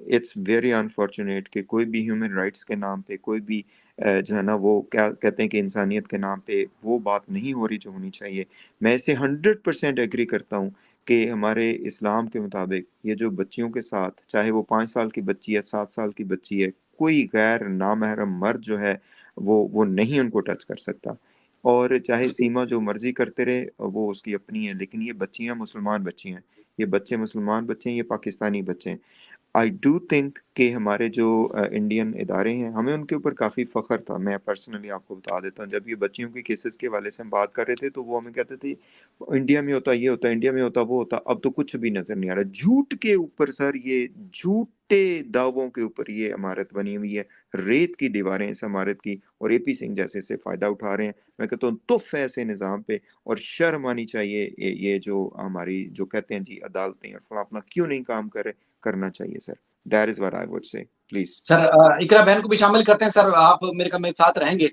इट्स वेरी अनफॉर्चुनेट कि कोई भी ह्यूमन राइट्स के नाम पे, कोई भी जो है ना वो क्या कहते हैं कि इंसानियत के नाम पे वो बात नहीं हो रही जो होनी चाहिए। मैं इसे 100% एग्री करता हूँ कि हमारे इस्लाम के मुताबिक ये जो बच्चियों के साथ, चाहे वो 5 साल की बच्ची है, 7 साल की बच्ची है, कोई गैर नामहरम मर्द जो है वो नहीं उनको टच कर सकता। और चाहे सीमा जो मर्जी करते रहे, वो उसकी अपनी है, लेकिन ये बच्चियां मुसलमान बच्ची हैं, ये बच्चे मुसलमान बच्चे हैं, ये पाकिस्तानी बच्चे हैं। आई डू थिंक कि हमारे जो इंडियन इदारे हैं, हमें उनके ऊपर काफ़ी फ़ख्र था। मैं पर्सनली आपको बता देता हूँ, जब ये बच्चियों के केसेस के हवाले से हम बात कर रहे थे तो वो हमें कहते थे इंडिया में होता ये होता, इंडिया में होता वो होता। अब तो कुछ भी नज़र नहीं आ रहा। झूठ के ऊपर सर, ये झूठे दावों के ऊपर ये इमारत बनी हुई है, रेत की दीवारें इस इमारत की, और एपी सिंह जैसे से फ़ायदा उठा रहे हैं। मैं कहता हूँ तुफ है ऐसे निज़ाम पे, और शर्म आनी चाहिए। ये जो हमारी जो कहते हैं जी अदालतें और फला फला क्यों नहीं काम कर रहे, करना चाहिए sir. That is what I would say. Please. Sir Iqra बहन को भी शामिल करते हैं सर, आप मेरे साथ रहेंगे।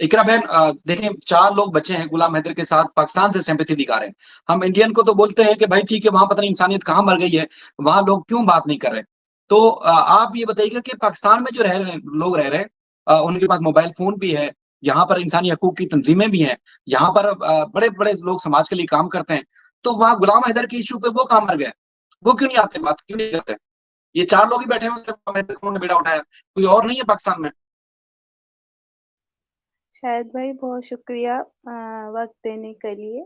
इकरा बहन, देखें 4 लोग बचे हैं गुलाम हैदर के साथ, पाकिस्तान से सिंपैथी दिखा रहे हैं। हम इंडियन को तो बोलते हैं कि भाई ठीक है, वहां पता नहीं इंसानियत कहाँ मर गई है, वहां लोग क्यों बात नहीं कर रहे। तो आप ये बताइएगा कि पाकिस्तान में जो रह रहे हैं लोग रह रहे हैं, उनके पास मोबाइल फोन भी है, यहाँ पर इंसानी हकूक की तंजीमें भी हैं, यहाँ पर बड़े बड़े लोग समाज के लिए काम करते हैं, तो वहाँ गुलाम हैदर के इशू पे वो कहाँ मर गए, वो क्यों नहीं आते, बात क्यों नहीं करते। ये 4 लोग ही बैठे हुए थे, उन्होंने बेड़ा उठाया, कोई और नहीं है पाकिस्तान में। शायद भाई बहुत शुक्रिया वक्त देने के लिए।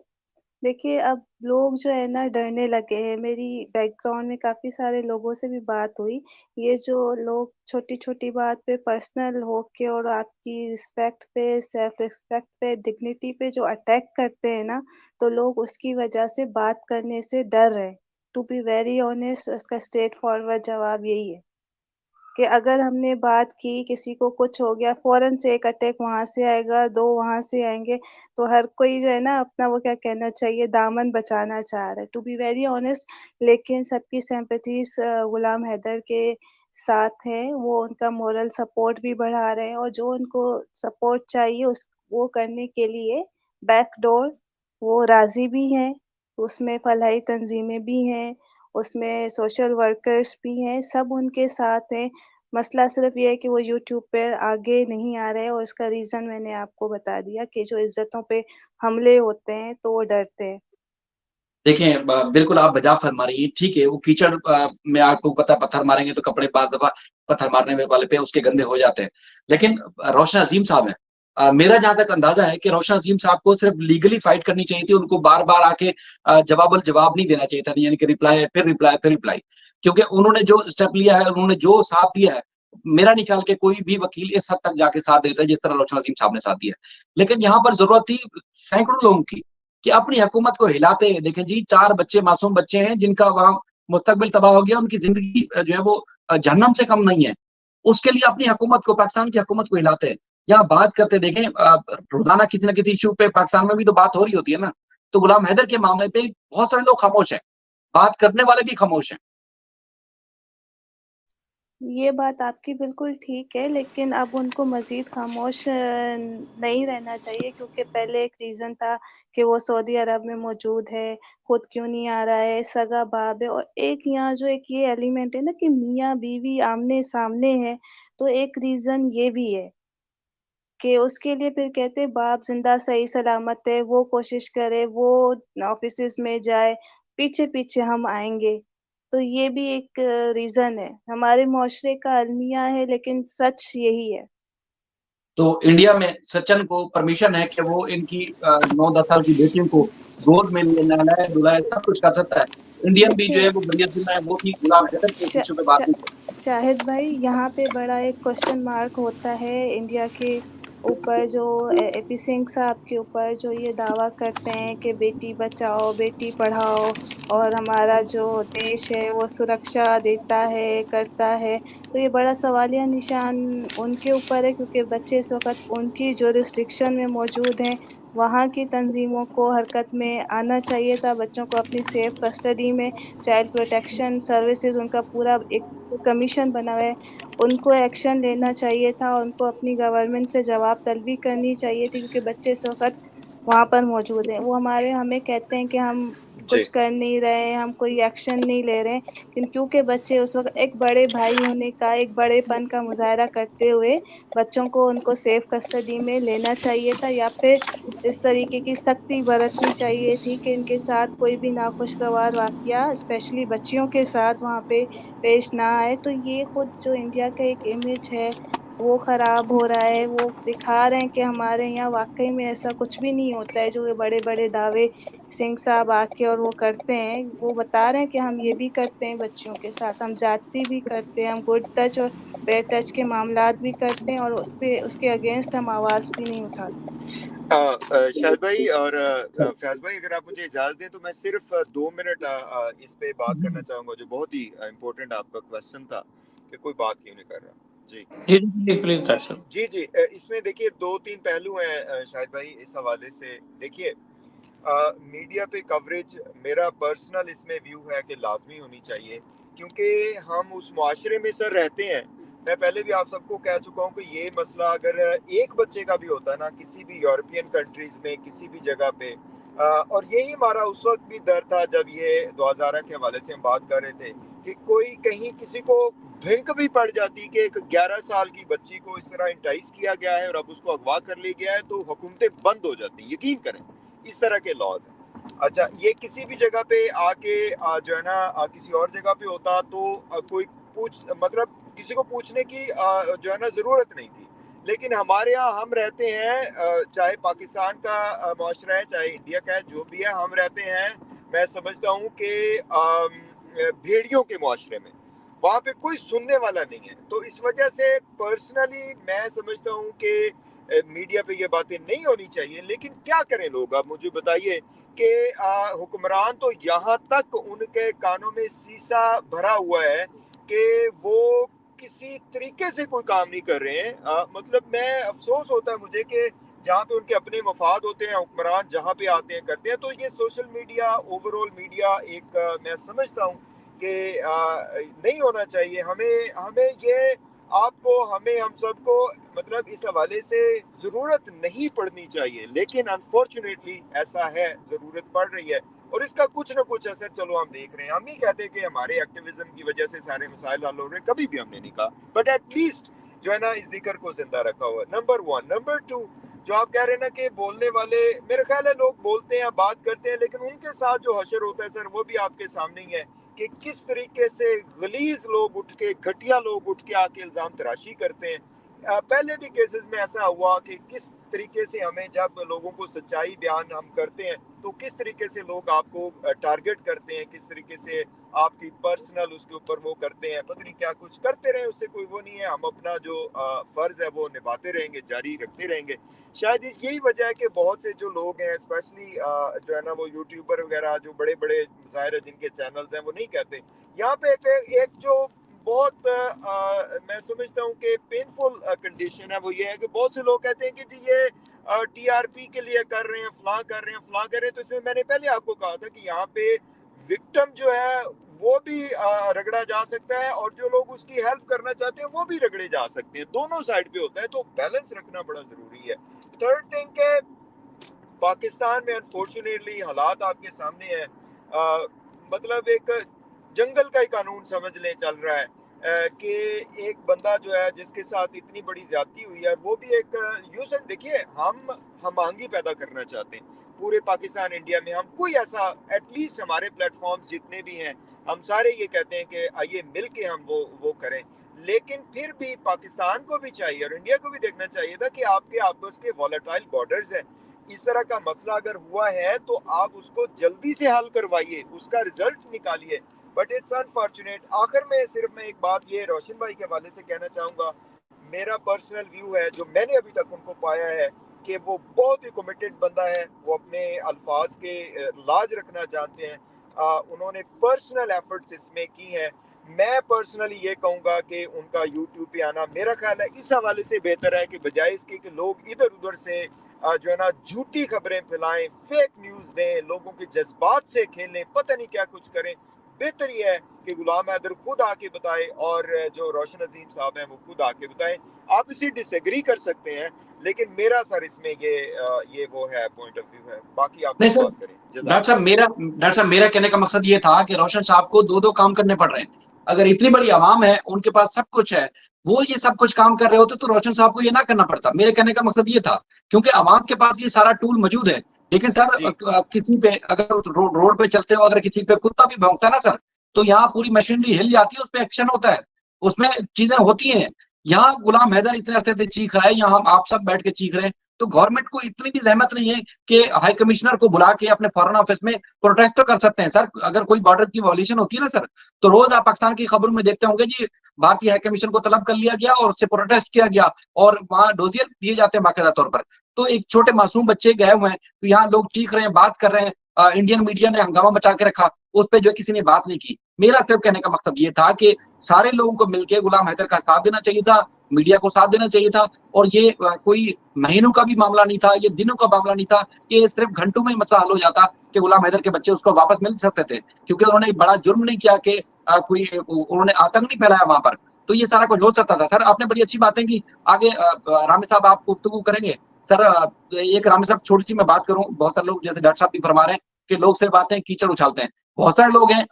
देखिए अब लोग जो है ना डरने लगे हैं। मेरी बैकग्राउंड में काफी सारे लोगों से भी बात हुई। ये जो लोग छोटी छोटी बात पे पर्सनल होके और आपकी रिस्पेक्ट पे, सेल्फ रिस्पेक्ट पे, डिग्निटी पे जो अटैक करते हैं ना, तो लोग उसकी वजह से बात करने से डर रहे। टू बी वेरी ऑनेस्ट, उसका स्ट्रेट फॉरवर्ड जवाब यही है कि अगर हमने बात की, किसी को कुछ हो गया, फौरन से एक अटैक वहां से आएगा, दो वहां से आएंगे। तो हर कोई जो है ना अपना वो क्या कहना चाहिए, दामन बचाना चाह रहा है, टू बी वेरी ऑनेस्ट। लेकिन सबकी सिंपैथीज गुलाम हैदर के साथ है। वो उनका मोरल सपोर्ट भी बढ़ा रहे हैं, और जो उनको सपोर्ट चाहिए उस वो करने के लिए बैकडोर वो राजी भी हैं। उसमें फलाही तंजीमें भी हैं, उसमें सोशल वर्कर्स भी हैं, सब उनके साथ हैं। मसला सिर्फ ये है कि वो यूट्यूब पे आगे नहीं आ रहे, और इसका रीज़न मैंने आपको बता दिया कि जो इज़्ज़तों पे हमले होते हैं तो वो डरते हैं। देखें, बिल्कुल आप बजा फरमा रही हैं, ठीक है, वो कीचड़ में आपको पता है पत्थर मारेंगे तो कपड़े बाद दफा पत्थर मारने वाले पे उसके गंदे हो जाते हैं। लेकिन रोशन अजीम साहब हैं, मेरा जहां तक अंदाजा है कि रोशन अजीम साहब को सिर्फ लीगली फाइट करनी चाहिए थी, उनको बार बार आके जवाब नहीं देना चाहिए था, यानी कि रिप्लाई फिर रिप्लाई फिर रिप्लाई, क्योंकि उन्होंने जो स्टेप लिया है, उन्होंने जो साथ दिया है, मेरा नहीं ख्याल कि कोई भी वकील इस हद तक जाके साथ देता है जिस तरह रोशन अजीम साहब ने साथ दिया है। लेकिन यहाँ पर जरूरत थी सैकड़ों लोगों की, कि अपनी हुकूमत को हिलाते हैं। देखें जी, 4 बच्चे, मासूम बच्चे हैं जिनका वहां मुस्तकबिल तबाह हो गया, उनकी जिंदगी जो है वो जहन्नम से कम नहीं है। उसके लिए अपनी हुकूमत को, पाकिस्तान की हुकूमत को हिलाते हैं। यहाँ बात करते देखें, रोजाना किसी न किसी इशू पे पाकिस्तान में भी तो बात हो रही होती है ना। तो गुलाम हैदर के मामले पे बहुत सारे लोग खामोश हैं, बात करने वाले भी खामोश हैं। ये बात आपकी बिल्कुल ठीक है, लेकिन अब उनको मज़ीद खामोश नहीं रहना चाहिए, क्योंकि पहले एक रीज़न था कि वो सऊदी अरब में मौजूद है, खुद क्यों नहीं आ रहा है, सगा बाप है। और एक यहाँ जो एक ये एलिमेंट है ना कि मियाँ-बीवी आमने-सामने हैं, तो एक रीज़न ये भी है कि उसके लिए फिर कहते हैं बाप ज़िंदा सही सलामत है, वो कोशिश करे, वो ऑफ़िसेज़ में जाए, पीछे-पीछे हम आएँगे। तो ये भी एक रीज़न है। हमारे मुआशरे का अलमिया है, लेकिन सच यही है। तो इंडिया में सचिन को परमिशन है कि वो इनकी 9-10 साल की बेटियों को गोद में लिए नहलाए धुलाए, सब कुछ कर सकता है। इंडियन भी जो देखिए है वो बड़ी में है, वो भी गुलाम हैदर के शा इश्यू पे बात शा नहीं करता। शाहिद भाई, यहाँ पे बड़ा एक क्वेश्चन मार्क होता है इंडिया के ऊपर, जो एपी सिंह साहब के ऊपर, जो ये दावा करते हैं कि बेटी बचाओ, बेटी पढ़ाओ, और हमारा जो देश है वो सुरक्षा देता है, करता है। तो ये बड़ा सवालिया निशान उनके ऊपर है, क्योंकि बच्चे इस वक़्त उनकी जुरिस्डिक्शन में मौजूद हैं। वहाँ की तंज़ीमों को हरकत में आना चाहिए था, बच्चों को अपनी सेफ कस्टडी में, चाइल्ड प्रोटेक्शन सर्विसेज़ उनका पूरा एक कमीशन बना हुआ है, उनको एक्शन लेना चाहिए था, उनको अपनी गवर्नमेंट से जवाब तलबी करनी चाहिए थी, क्योंकि बच्चे इस वक़्त वहाँ पर मौजूद हैं। वो हमें कहते हैं कि हम जी। कुछ कर नहीं रहे हैं, हम कोई एक्शन नहीं ले रहे हैं, लेकिन क्योंकि बच्चे उस वक़्त एक बड़े भाई होने का, एक बड़ेपन का मुज़ाहरा करते हुए, बच्चों को उनको सेफ कस्टडी में लेना चाहिए था, या फिर इस तरीके की सख्ती बरतनी चाहिए थी कि इनके साथ कोई भी नाखुशगवार वाक़या, स्पेशली बच्चियों के साथ वहाँ पे पेश ना आए। तो ये खुद जो इंडिया का एक इमेज है, वो ख़राब हो रहा है। वो दिखा रहे हैं कि हमारे यहाँ वाक़ई में ऐसा कुछ भी नहीं होता है, जो ये बड़े-बड़े दावे सिंह साहब आके और वो करते हैं। वो बता रहे हैं कि हम ये भी करते हैं बच्चियों के साथ, हम ज़्यादती भी करते हैं, हम गुड टच और बैड टच के मामलात भी करते हैं, और उसके अगेंस्ट हम आवाज़ भी नहीं उठाते। शाहिद भाई और फैज भाई, अगर आप मुझे इजाजत दें तो मैं सिर्फ 2 मिनट इस पे बात करना चाहूंगा, जो बहुत ही इम्पोर्टेंट आपका क्वेश्चन था कि कोई बात क्यों नहीं कर रहा। जी जी जी प्लीज प्लीज दर्शक। जी जी, इसमें देखिए 2-3 पहलू हैं शाहिद भाई इस हवाले से। देखिए मीडिया पे कवरेज, मेरा पर्सनल इसमें व्यू है कि लाजमी होनी चाहिए। क्योंकि हम उस मुआशरे में सर रहते हैं। मैं पहले भी आप सबको कह चुका हूँ कि ये मसला अगर एक बच्चे का भी होता ना किसी भी यूरोपियन कंट्रीज में किसी भी जगह पे, और यही हमारा उस वक्त भी डर था जब ये 2000 के हवाले से हम बात कर रहे थे कि कोई कहीं किसी को भिंक भी पड़ जाती कि एक 11 साल की बच्ची को इस तरह इंटाइस किया गया है और अब उसको अगवा कर लिया गया है, तो हुकूमतें बंद हो जाती हैं। यकीन करें इस तरह के लॉज हैं। अच्छा, ये किसी भी जगह पे आके जो है ना किसी और जगह पे होता तो कोई मतलब किसी को पूछने की जो है ना जरूरत नहीं थी। लेकिन हमारे यहाँ हम रहते हैं, चाहे पाकिस्तान का मुआशरा है चाहे इंडिया का है, जो भी है हम रहते हैं, मैं समझता हूँ कि भेड़ियों के मुआशरे में, वहाँ पे कोई सुनने वाला नहीं है। तो इस वजह से पर्सनली मैं समझता हूँ कि मीडिया पे ये बातें नहीं होनी चाहिए। लेकिन क्या करें लोग, आप मुझे बताइए कि हुक्मरान तो यहाँ तक उनके कानों में शीशा भरा हुआ है कि वो किसी तरीके से कोई काम नहीं कर रहे हैं। मतलब मैं अफसोस होता है मुझे कि जहाँ पे उनके अपने मफाद होते हैं हुक्मरान जहाँ पे आते हैं करते हैं। तो ये सोशल मीडिया, ओवरऑल मीडिया एक मैं समझता हूँ कि नहीं होना चाहिए। हमें हमें ये आपको हमें हम सबको मतलब इस हवाले से ज़रूरत नहीं पड़नी चाहिए, लेकिन अनफॉर्चुनेटली ऐसा है, ज़रूरत पड़ रही है और इसका कुछ ना कुछ असर चलो हम देख रहे हैं। हम नहीं कहते कि हमारे एक्टिविज्म की वजह से सारे मसाइल हल हो रहे हैं, कभी भी हमने नहीं कहा, बट एटलीस्ट जो है ना इस जिक्र को जिंदा रखा हुआ। नंबर 1। नंबर 2, जो आप कह रहे हैं ना कि बोलने वाले, मेरे ख्याल है लोग बोलते हैं, बात करते हैं, लेकिन उनके साथ जो हशर होता है सर वो भी आपके सामने ही है कि किस तरीके से गलीज लोग उठ के, घटिया लोग उठ के आके इल्ज़ाम तराशी करते हैं। पहले भी केसेस में ऐसा हुआ कि किस तरीके से हमें जब लोगों को सच्चाई बयान हम करते हैं तो किस तरीके से लोग आपको टारगेट करते हैं, किस तरीके से आपकी पर्सनल उसके ऊपर वो करते हैं। पता नहीं क्या कुछ करते रहे, उससे कोई वो नहीं है। हम अपना जो फ़र्ज़ है वो निभाते रहेंगे, जारी रखते रहेंगे। शायद इस यही वजह है कि बहुत से जो लोग हैं, स्पेशली जो है ना वो यूट्यूबर वगैरह जो बड़े बड़े ज़ाहिर है जिनके चैनल्स हैं, वो नहीं कहते। यहाँ पे एक जो बहुत मैं समझता हूँ कि पेनफुल कंडीशन है वो ये है कि बहुत से लोग कहते हैं कि जी ये टीआरपी के लिए कर रहे हैं, फलां कर रहे हैं, फलां कर रहे हैं। तो इसमें मैंने पहले आपको कहा था कि यहाँ पे विक्टिम जो है वो भी रगड़ा जा सकता है और जो लोग उसकी हेल्प करना चाहते हैं वो भी रगड़े जा सकते हैं। दोनों साइड पे होता है, तो बैलेंस रखना बड़ा जरूरी है। थर्ड थिंग के पाकिस्तान में अनफॉर्चुनेटली हालात आपके सामने है, मतलब एक जंगल का ही कानून समझ लें चल रहा है कि एक बंदा जो है जिसके साथ इतनी बड़ी ज्यादती हुई है, वो भी एक यूजर। देखिए हम आहंगी पैदा करना चाहते हैं पूरे पाकिस्तान इंडिया में। हम कोई ऐसा एटलीस्ट हमारे प्लेटफॉर्म्स जितने भी हैं हम सारे ये कहते हैं कि आइए मिल के हम वो करें। लेकिन फिर भी पाकिस्तान को भी चाहिए और इंडिया को भी देखना चाहिए था कि आपके आपस के वॉलेटाइल बॉर्डर्स हैं। इस तरह का मसला अगर हुआ है तो आप उसको जल्दी से हल करवाइए, उसका रिजल्ट निकालिए। But it's unfortunate. आखिर में सिर्फ मैं एक बात ये रोशन भाई के हवाले से कहना चाहूँगा, मेरा पर्सनल व्यू है जो मैंने अभी तक उनको पाया है कि वो बहुत ही कमिटेड बंदा है। वो अपने अल्फाज के लाज रखना जानते हैं। उन्होंने पर्सनल एफर्ट्स इसमें की हैं। मैं पर्सनली ये कहूँगा कि उनका यूट्यूब पे आना मेरा ख्याल है इस हवाले से बेहतर है कि बजाय इसके कि लोग इधर उधर से जो है ना झूठी खबरें फैलाएं, फेक न्यूज़ दें, लोगों के जज्बात से खेलें, पता नहीं क्या कुछ करें। बेहतर ये है कि गुलाम हैदर खुद आके बताए और जो रोशन अजीम साहब हैं वो खुद आके बताएं। आप इसे डिसएग्री कर सकते हैं, लेकिन मेरा सर इसमें ये वो है पॉइंट ऑफ व्यू है। बाकी आप नहीं सर, बात करें। डॉक्टर साहब मेरा कहने का मकसद ये था कि रोशन साहब को दो काम करने पड़ रहे हैं। अगर इतनी बड़ी आवाम है, उनके पास सब कुछ है, वो ये सब कुछ काम कर रहे होते तो रोशन साहब को ये ना करना पड़ता। मेरे कहने का मकसद ये था, क्योंकि आवाम के पास ये सारा टूल मौजूद है। लेकिन सर किसी पे अगर रोड पे चलते हो, अगर किसी पे कुत्ता भी भौंकता है ना सर, तो यहाँ पूरी मशीनरी हिल जाती है, उस पर एक्शन होता है, उसमें चीजें होती हैं। यहाँ गुलाम हैदर इतने अरसे से चीख रहा है, यहाँ हम आप सब बैठ के चीख रहे हैं, तो गवर्नमेंट को इतनी भी जहमत नहीं है कि हाई कमिश्नर को बुला के अपने फॉरेन ऑफिस में प्रोटेस्ट तो कर सकते हैं सर। अगर कोई बॉर्डर की वॉल्यूशन होती है ना सर, तो रोज आप पाकिस्तान की खबरों में देखते होंगे जी भारतीय हाई कमीशन को तलब कर लिया गया और उससे प्रोटेस्ट किया गया और वहां डोजियर दिए जाते हैं बाकायदा तौर पर। तो एक छोटे मासूम बच्चे गए हुए हैं, तो यहाँ लोग चीख रहे हैं, बात कर रहे हैं, इंडियन मीडिया ने हंगामा मचा के रखा, उस पर जो किसी ने बात नहीं की। मेरा सिर्फ कहने का मकसद ये था कि सारे लोगों को मिलकर गुलाम हैदर का साथ देना चाहिए था, मीडिया को साथ देना चाहिए था। और ये कोई महीनों का भी मामला नहीं था, ये दिनों का मामला नहीं था, ये सिर्फ घंटों में ही मसला हल हो जाता कि गुलाम हैदर के बच्चे उसको वापस मिल सकते थे, क्योंकि उन्होंने बड़ा जुर्म नहीं किया कि कोई उन्होंने आतंक नहीं फैलाया वहाँ पर, तो ये सारा कुछ हो सकता था। सर आपने बड़ी अच्छी बातें की, आगे रामे साहब आप गुफ्तगू करेंगे। सर एक रामे साहब छोटी सी मैं बात करूँ, बहुत सारे लोग जैसे डॉक्टर साहब भी फरमा रहे हैं कि लोग सिर्फ आते हैं कीचड़ उछालते हैं। बहुत सारे लोग हैं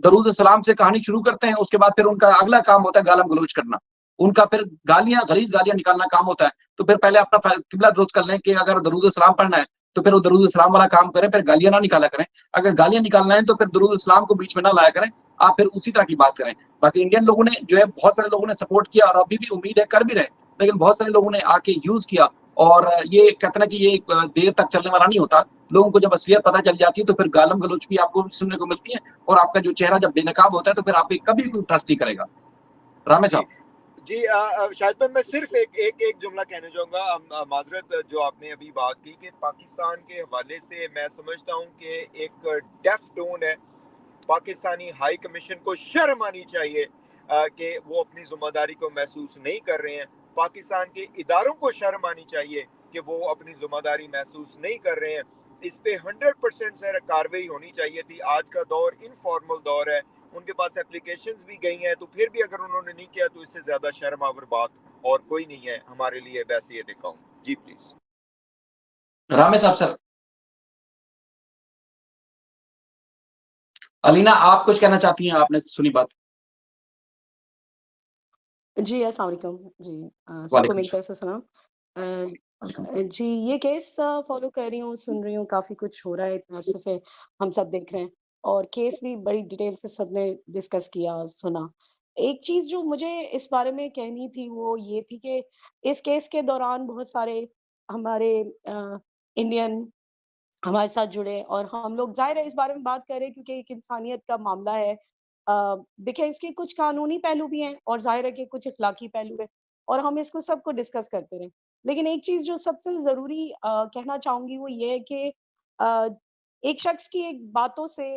दरूद सलाम से कहानी शुरू करते हैं, उसके बाद फिर उनका अगला काम होता है गालम गलौज करना। उनका फिर गलीज़ गालियाँ निकालना काम होता है। तो फिर पहले अपना किबला दुरुस्त कर लें कि अगर दरूद सलाम पढ़ना है, तो फिर वो दरूद सलाम वाला काम करें, फिर गालियाँ ना निकाला करें। अगर गालियाँ निकालना है तो फिर दरूद सलाम को बीच में ना लाया करें, आप फिर उसी तरह की बात करें। बाकी इंडियन लोगों ने जो है बहुत सारे लोगों ने सपोर्ट किया और अभी भी उम्मीद है कर भी रहे हैं, लेकिन बहुत सारे लोगों ने आके यूज़ किया और ये कहते हैं ना कि ये देर तक चलने वाला नहीं होता। लोगों को जब असलियत पता चल जाती है तो फिर गालम गलौच भी आपको सुनने को मिलती है और आपका जो चेहरा जब बेनकाब होता है तो फिर आप पे कभी कोई ट्रस्ट नहीं करेगा। रामे जी साहब। जी शायद मैं सिर्फ एक जुमला कहना चाहूँगा। माजरत जो आपने अभी बात की कि पाकिस्तान के हवाले से मैं समझता हूँ कि एक डेफ टोन है। पाकिस्तानी हाई कमीशन को शर्म आनी चाहिए कि वो अपनी जिम्मेदारी को महसूस नहीं कर रहे हैं। पाकिस्तान के इदारों को शर्म आनी चाहिए कि वो अपनी जिम्मेदारी महसूस नहीं कर रहे हैं। इस पे 100% सर कार्रवाई होनी चाहिए थी। आज का दौर इनफॉर्मल दौर है, उनके पास एप्लीकेशंस भी गई हैं, तो फिर भी अगर उन्होंने नहीं किया तो इससे ज्यादा शर्मावर बात और कोई नहीं है हमारे लिए। वैसे ये दिखाऊं जी प्लीज। रामे साहब सर। अलीना आप कुछ कहना चाहती हैं, आपने सुनी बात। जी, अस्सलाम वालेकुम। जी, सबको वालेकुम मेरी तरफ से सलाम। सलाम। जी, ये केस फ़ॉलो कर रही हूँ, सुन रही हूँ, काफ़ी कुछ हो रहा है इतने अरसे से हम सब देख रहे हैं और केस भी बड़ी डिटेल से सबने डिस्कस किया, सुना। एक चीज़ जो मुझे इस बारे में कहनी थी वो ये थी कि इस केस के दौरान बहुत सारे हमारे इंडियन हमारे साथ जुड़े और हम लोग ज़ाहिर है इस बारे में बात कर रहे हैं क्योंकि एक इंसानियत का मामला है। देखिए इसके कुछ कानूनी पहलू भी हैं और ज़ाहिर है कि कुछ इखलाकी पहलू है और हम इसको सबको डिस्कस करते रहें। लेकिन एक चीज़ जो सबसे ज़रूरी कहना चाहूँगी वो ये है कि अ, एक शख्स की एक बातों से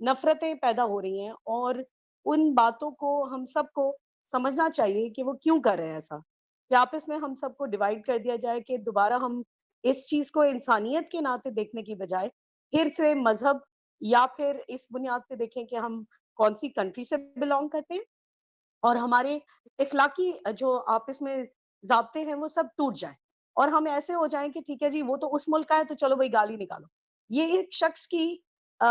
नफ़रतें पैदा हो रही हैं और उन बातों को हम सबको समझना चाहिए कि वो क्यों कर रहे हैं ऐसा। कि आपस में हम सबको डिवाइड कर दिया जाए कि दोबारा हम इस चीज़ को इंसानियत के नाते देखने की बजाय फिर से मज़हब या फिर इस बुनियाद पे देखें कि हम कौन-सी कंट्री से बिलॉन्ग करते हैं और हमारे इखलाकी जो आपस में ज़ाब्ते हैं वो सब टूट जाएँ और हम ऐसे हो जाएँ कि ठीक है जी वो तो उस मुल्क का है तो चलो भई गाली निकालो। ये एक शख्स की अ,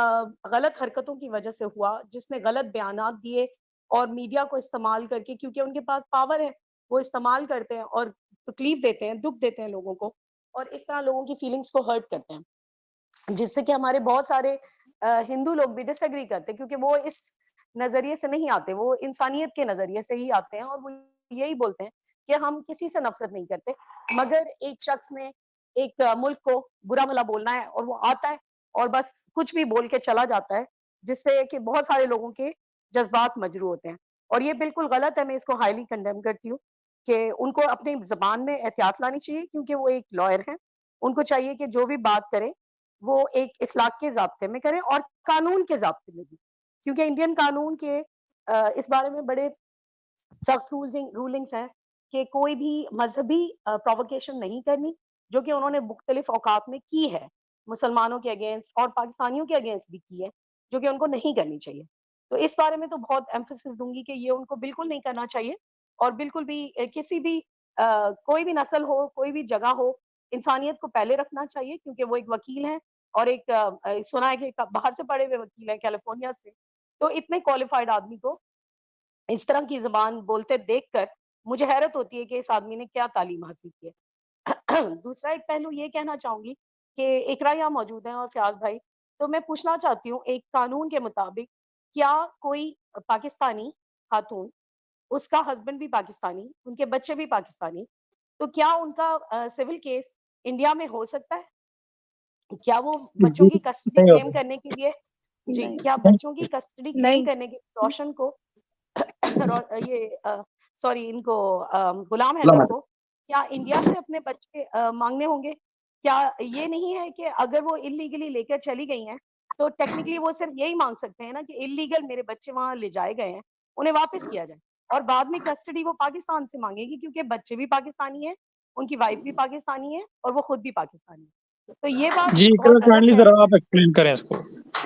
गलत हरकतों की वज़ह से हुआ जिसने गलत बयानात दिए और मीडिया को इस्तेमाल करके क्योंकि उनके पास पावर है, वो इस्तेमाल करते हैं और तकलीफ देते हैं, दुःख देते हैं लोगों को और इस तरह लोगों की फीलिंग्स को हर्ट करते हैं। जिससे कि हमारे बहुत सारे हिंदू लोग भी डिसएग्री करते हैं क्योंकि वो इस नज़रिए से नहीं आते, वो इंसानियत के नज़रिए से ही आते हैं और वो यही बोलते हैं कि हम किसी से नफ़रत नहीं करते। मगर एक शख्स ने एक मुल्क को बुरा-भला बोलना है और वो आता है और बस कुछ भी बोल के चला जाता है, जिससे कि बहुत सारे लोगों के जज़्बात मजरूह होते हैं। और ये बिल्कुल गलत है, मैं इसको हाइली कंडेम करती हूँ कि उनको अपनी ज़बान में एहतियात लानी चाहिए क्योंकि वो एक लॉयर हैं। उनको चाहिए कि जो भी बात करें वो एक इखलाक के ज़ाब्ते में करें और कानून के ज़ाब्ते में भी। क्योंकि इंडियन कानून के इस बारे में बड़े सख्त रूलिंग्स हैं कि कोई भी मज़हबी प्रोवोकेशन नहीं करनी, जो कि उन्होंने मुख्तलिफ औकात में की है। मुसलमानों के अगेंस्ट और पाकिस्तानियों के अगेंस्ट भी की है, जो कि उनको नहीं करनी चाहिए। तो इस बारे में तो बहुत एम्फसिस दूँगी कि ये उनको बिल्कुल नहीं करना चाहिए और बिल्कुल भी किसी भी कोई भी नस्ल हो, कोई भी जगह हो, इंसानियत को पहले रखना चाहिए क्योंकि वो एक वकील हैं और एक सुना है कि बाहर से पढ़े हुए वकील हैं कैलिफ़ोर्निया से। तो इतने क्वालिफ़ाइड आदमी को इस तरह की ज़ुबान बोलते देखकर मुझे हैरत होती है कि इस आदमी ने क्या तालीम हासिल की है। दूसरा एक पहलू ये कहना चाहूँगी कि इकरा यहाँ मौजूद हैं और फ़याज़ भाई, तो मैं पूछना चाहती हूँ एक कानून के मुताबिक क्या कोई पाकिस्तानी खातून, उसका हस्बैंड भी पाकिस्तानी, उनके बच्चे भी पाकिस्तानी, तो क्या उनका सिविल केस इंडिया में हो सकता है? क्या वो बच्चों जी, की कस्टडी नहीं क्लेम होता। करने के लिए जी, नहीं, क्या बच्चों की कस्टडी क्लेम नहीं, करने के लिए रोशन को ये सॉरी इनको गुलाम गुलाम हैदर है। को क्या इंडिया से अपने बच्चे माँगने होंगे? क्या ये नहीं है कि अगर वो इल्लीगली लेकर चली गई हैं, तो टेक्निकली वो सिर्फ यही माँग सकते हैं ना कि इल्लीगल मेरे बच्चे वहाँ ले जाए गए हैं, उन्हें वापस किया जाए और बाद में कस्टडी वो पाकिस्तान से माँगेगी क्योंकि बच्चे भी पाकिस्तानी हैं, उनकी वाइफ भी पाकिस्तानी है और वो खुद भी पाकिस्तानी है। तो ये बात जी, बहुत गलत काइंडली है। ज़रा आप एक्सप्लेन करें इसको।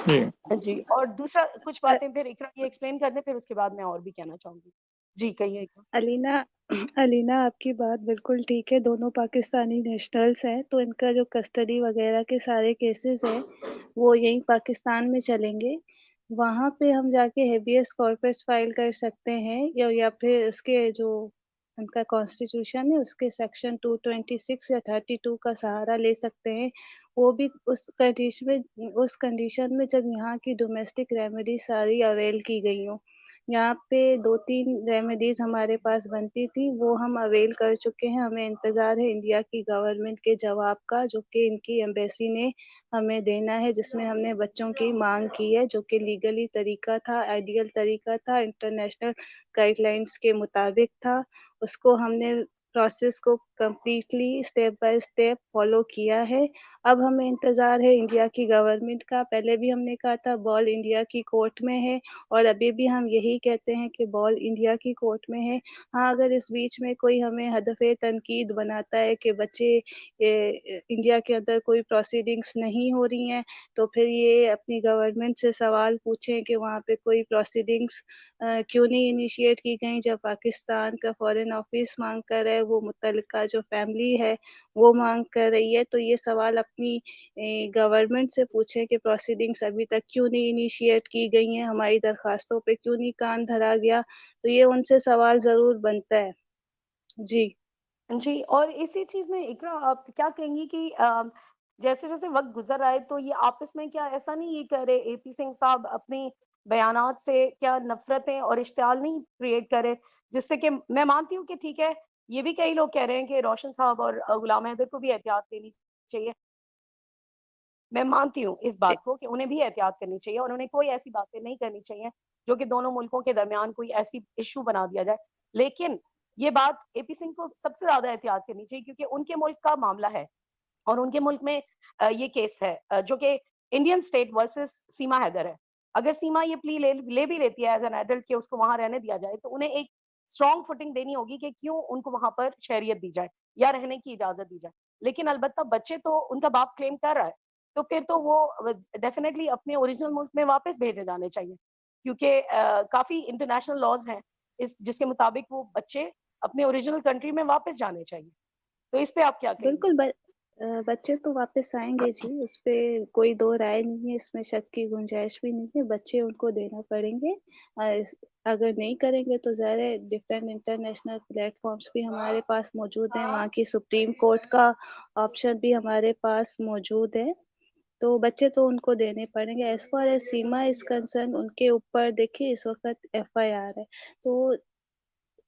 जी। जी, और दूसरा कुछ बातें फिर इकरा ये एक्सप्लेन कर दें, फिर उसके बाद मैं और भी कहना चाहूँगी। जी, कहिए इकरा। अलीना अलीना आपकी बात बिल्कुल ठीक है, दोनों पाकिस्तानी नेशनल्स हैं, तो इनका जो कस्टडी वगैरह के सारे केसेस हैं, वो यहीं पाकिस्तान में चलेंगे। वहाँ पे हम जाके हेबियस कॉर्पस फाइल कर सकते हैं या फिर उसके जो उनका कॉन्स्टिट्यूशन है, उसके सेक्शन 226 या 32 का सहारा ले सकते हैं। वो भी उस कंडीशन में जब यहाँ की डोमेस्टिक रेमेडी सारी अवेल की गई हों। यहाँ पे 2-3 रेमेडीज़ हमारे पास बनती थी, वो हम अवेल कर चुके हैं। हमें इंतज़ार है इंडिया की गवर्नमेंट के जवाब का, जो कि इनकी एम्बेसी ने हमें देना है, जिसमें हमने बच्चों की माँग की है, जो कि लीगली तरीका था, आइडियल तरीका था, इंटरनेशनल गाइडलाइंस के मुताबिक था। उसको हमने प्रोसेस को completely step by step follow किया है। अब हमें इंतज़ार है इंडिया की गवर्नमेंट का। पहले भी हमने कहा था बॉल इंडिया की कोर्ट में है और अभी भी हम यही कहते हैं कि बॉल इंडिया की कोर्ट में है। हाँ, अगर इस बीच में कोई हमें हदफ़े तनकीद बनाता है कि बच्चे इंडिया के अंदर कोई प्रोसीडिंग्स नहीं हो रही हैं, तो फिर ये अपनी गवर्नमेंट से सवाल पूछें कि वहाँ पे कोई प्रोसीडिंग्स क्यों नहीं इनिशिएट की गई, जब पाकिस्तान का फ़ॉरेन ऑफ़िस माँग कर है, वो मुतल्लिका जो फ़ैमिली है, वो माँग कर रही है। तो ये सवाल अपनी गवर्नमेंट से पूछें कि प्रोसीडिंग्स अभी तक क्यों नहीं इनिशिएट की गई हैं, हमारी दरख्वास्तों पे क्यों नहीं कान धरा गया? तो ये उनसे सवाल ज़रूर बनता है। जी। जी, और इसी चीज़ में इकरा आप क्या कहेंगी कि जैसे-जैसे वक़्त गुज़र रहा है, तो ये आपस में क्या ऐसा नहीं ये कह रहे एपी सिंह साहब अपनी बयानात से क्या नफ़रतें और इश्तिआल नहीं क्रिएट कर रहे? जिससे कि मैं मानती हूँ कि ठीक है, ये भी कई लोग कह रहे हैं कि रोशन साहब और गुलाम हैदर को भी एहतियात लेनी चाहिए। मैं मानती हूँ इस ए बात को कि उन्हें भी एहतियात करनी चाहिए और उन्हें कोई ऐसी बातें नहीं करनी चाहिए, जो कि दोनों मुल्कों के दरमियान कोई ऐसी इश्यू बना दिया जाए। लेकिन ये बात एपी सिंह को सबसे ज़्यादा एहतियात करनी चाहिए क्योंकि उनके मुल्क का मामला है और उनके मुल्क में ये केस है जो कि इंडियन स्टेट वर्सेस सीमा हैदर है। अगर सीमा ये प्ली ले भी लेती है एज़ एन एडल्ट कि उसको वहाँ रहने दिया जाए, तो उन्हें एक स्ट्रॉन्ग फुटिंग देनी होगी कि क्यों उनको वहाँ पर शहरियत दी जाए या रहने की इजाज़त दी जाए। लेकिन अलबत्ता बच्चे तो उनका बाप क्लेम कर रहा है, तो फिर तो वो डेफ़िनिटली अपने ओरिजिनल मुल्क में वापस भेजे जाने चाहिए। क्योंकि काफ़ी इंटरनेशनल लॉज़ हैं, इस जिसके मुताबिक वो बच्चे अपने ओरिजिनल कंट्री में वापस जाने चाहिए। तो इस पे आप क्या कहेंगी? बिल्कुल बच्चे तो वापस आएँगे जी, उसपे कोई दो राय नहीं है, इसमें शक की गुंजाइश भी नहीं है, बच्चे उनको देना पड़ेंगे। इस अगर नहीं करेंगे तो ज़ाहिर है डिफरेंट इंटरनेशनल प्लेटफ़ॉर्म्स भी हमारे पास मौजूद हैं, वहाँ की सुप्रीम कोर्ट का ऑप्शन भी हमारे पास मौजूद है, तो बच्चे तो उनको देने पड़ेंगे। As far as Seema is concerned, उनके ऊपर देखिए इस वक़्त एफआईआर है, तो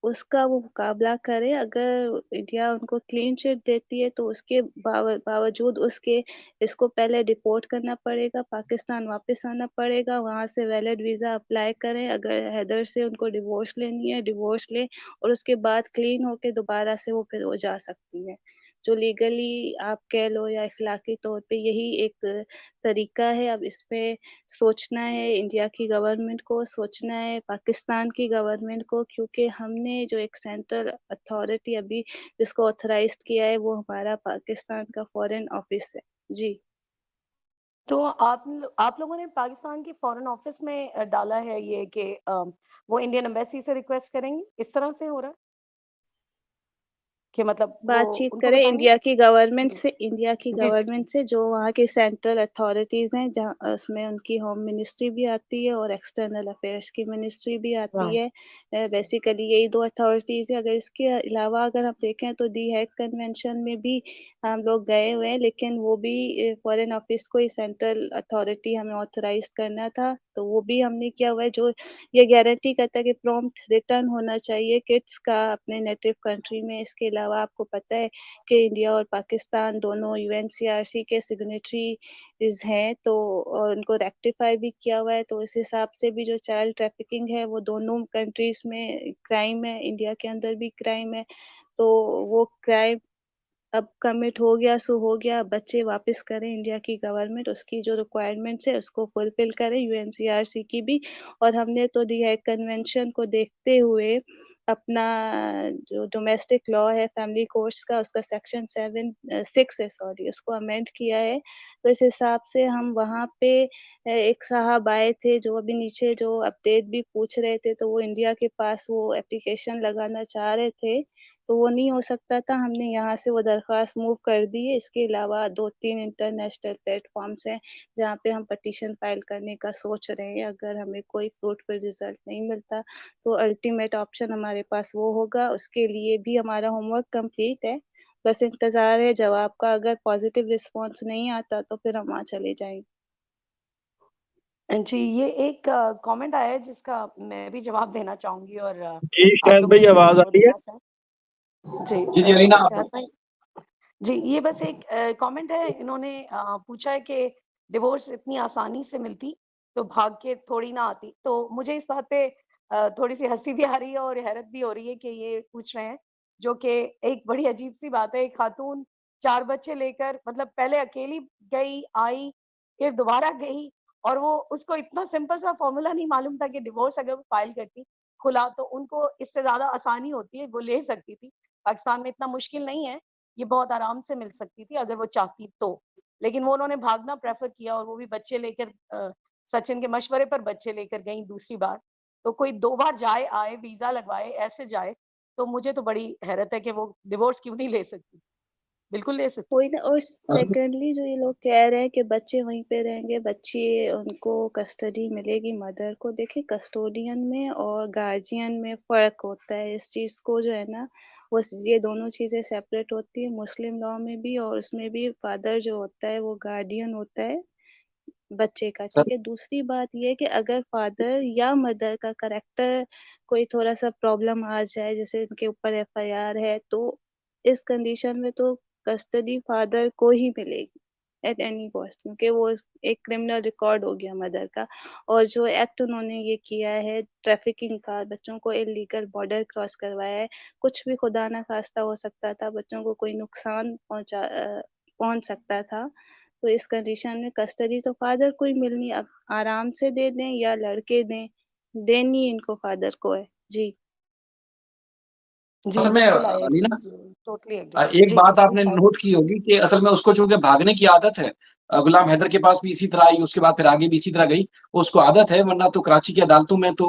उसका वो मुकाबला करें। अगर इंडिया उनको क्लीन चिट देती है तो उसके बावजूद उसके इसको पहले डिपोर्ट करना पड़ेगा, पाकिस्तान वापस आना पड़ेगा, वहाँ से वैलिड वीज़ा अप्लाई करें। अगर हैदर से उनको डिवोर्स लेनी है, डिवोर्स लें और उसके बाद क्लीन होके दोबारा से वो फिर वो जा सकती हैं। जो लीगली आप कह लो या अखलाकी तौर पे यही एक तरीका है। अब इसमें सोचना है इंडिया की गवर्नमेंट को, सोचना है पाकिस्तान की गवर्नमेंट को, क्योंकि हमने जो एक सेंट्रल अथॉरिटी अभी जिसको ऑथराइज़्ड किया है वो हमारा पाकिस्तान का फॉरेन ऑफिस है। जी। तो आप लोगों ने पाकिस्तान के फॉरेन ऑफिस में डाला है ये कि वो इंडियन एम्बेसी से रिक्वेस्ट करेंगे? इस तरह से हो रहा है? कि मतलब वो बातचीत उनको करें बताएँगे? जी। इंडिया की जी, जी, जी। गवर्नमेंट से, जो वहाँ की सेंट्रल अथॉरिटीज़ हैं, जहाँ उसमें उनकी होम मिनिस्ट्री भी आती है और एक्सटर्नल अफेयर्स की मिनिस्ट्री भी आती हाँ। है। बेसिकली यही 2 अथॉरिटीज़ हैं। अगर इसके अलावा अगर हम देखें तो दी हैग कन्वेंशन में भी हम लोग गए हुए हैं, लेकिन वो भी फॉरेन ऑफिस को ही सेंट्रल अथॉरिटी हमें ऑथराइज़ करना था, तो वो भी हमने किया हुआ है, जो ये गारंटी करता है कि प्रॉम्प्ट रिटर्न होना चाहिए किड्स का अपने नेटिव कंट्री में। इसके अलावा आपको पता है कि इंडिया और पाकिस्तान दोनों यूएनसीआरसी के सिग्नेटरीज़ हैं, तो और उनको रेक्टिफाई भी किया हुआ है, तो इस हिसाब से भी जो चाइल्ड ट्रैफिकिंग है वो दोनों कंट्रीज़ में क्राइम है, इंडिया के अंदर भी क्राइम है। तो वो क्राइम अब कमिट हो गया सो हो गया, बच्चे वापस करें इंडिया की गवर्नमेंट, उसकी जो रिक्वायरमेंट्स है उसको फुलफिल करे यूएनसीआरसी की भी। और हमने तो दी है कन्वेंशन को देखते हुए अपना जो डोमेस्टिक लॉ है फैमिली कोर्ट्स का उसका सेक्शन 6 है सॉरी उसको अमेंड किया है। तो इस हिसाब से हम वहाँ पे एक साहब आए थे जो अभी नीचे जो अपडेट भी पूछ रहे थे, तो वो इंडिया के पास वो एप्लीकेशन लगाना चाह रहे थे, तो वो नहीं हो सकता था। हमने यहाँ से वो दरख्वास्त मूव कर दी है। इसके अलावा 2-3 इंटरनेशनल प्लेटफ़ॉर्म्स हैं, जहाँ पे हम पिटीशन फाइल करने का सोच रहे हैं। अगर हमें कोई फ्रूटफुल रिज़ल्ट नहीं मिलता, तो अल्टीमेट ऑप्शन हमारे पास वो होगा। उसके लिए भी हमारा होमवर्क कंप्लीट है, बस इंतज़ार है जवाब का। अगर पॉज़िटिव रिस्पॉन्स नहीं आता, तो फिर हम वहाँ चले जाएँगे। जी, ये एक कमेंट आया है जिसका मैं भी जवाब देना चाहूँगी और जी, आप शायद लोगों भाई से भी आवाज़ आ वो रही है? लेना चाहें। जी, जी, जी, अलीना आप शायद भाई जी, ये बस एक कमेंट है इन्होंने पूछा है कि डिवोर्स इतनी आसानी से मिलती, तो भाग के थोड़ी ना आती। तो मुझे इस बात पे थोड़ी-सी हँसी भी आ रही है और हैरत भी हो रही है कि ये पूछ रहे हैं, जो कि एक बड़ी अजीब-सी बात है। एक खातून 4 बच्चे लेकर मतलब पहले अकेली गई, आई, फिर दोबारा गई और वो उसको इतना सिंपल सा फ़ॉर्मूला नहीं मालूम था कि डिवोर्स अगर वो फाइल करती, खुला तो उनको इससे ज़्यादा आसानी होती है, वो ले सकती थी। पाकिस्तान में इतना मुश्किल नहीं है। ये बहुत आराम से मिल सकती थी अगर वो चाहती तो। लेकिन वो उन्होंने भागना प्रेफ़र किया और वो भी बच्चे लेकर सचिन के मशवरे पर बच्चे लेकर गईं दूसरी बार। तो कोई 2 बार जाए, आए, वीज़ा लगवाए, ऐसे जाए, तो मुझे तो बड़ी हैरत है कि वो डिवोर्स क्यों नहीं ले सकती? बिल्कुल ले सकती। वही ना और असल सेकंडली जो ये लोग कह रहे हैं कि बच्चे वहीं पे रहेंगे, बच्चे उनको कस्टडी मिलेगी मदर को। देखिए कस्टोडियन में और गार्जियन में फ़र्क होता है। इस चीज़ को जो है ना वो ये दोनों चीज़ें सेपरेट होती हैं मुस्लिम लॉ में भी और उसमें भी फादर जो होता है वो गार्डियन होता है बच्चे का, सर ठीक है? दूसरी बात ये है कि अगर फादर या मदर का करैक्टर कोई थोड़ा-सा प्रॉब्लम आ जाए, जैसे उनके ऊपर एफआईआर है, तो इस कंडीशन में तो कस्टडी फादर को ही मिलेगी एट एनी कॉस्ट क्योंकि वो एक क्रिमिनल रिकॉर्ड हो गया मदर का। और जो एक्ट उन्होंने ये किया है ट्रैफिकिंग का, बच्चों को इल्लीगल बॉर्डर क्रॉस करवाया है, कुछ भी खुदा ना खास्ता हो सकता था, बच्चों को कोई नुकसान पहुँच सकता था। तो इस कंडीशन में कस्टडी तो फादर को ही मिलनी है। अब आराम से दे दें या लड़के दें, देनी इनको फादर को है। जी। जी, असल में बिल्कुल I agree Alina with you, totally agree. एक जी, बात जी, आपने शायद नोट की होगी कि असल में उसको चूँकि भागने की आदत है। गुलाम हैदर के पास भी इसी तरह आई, उसके बाद फिर आगे भी इसी तरह गई। उसको आदत है वरना तो कराची की अदालतों में तो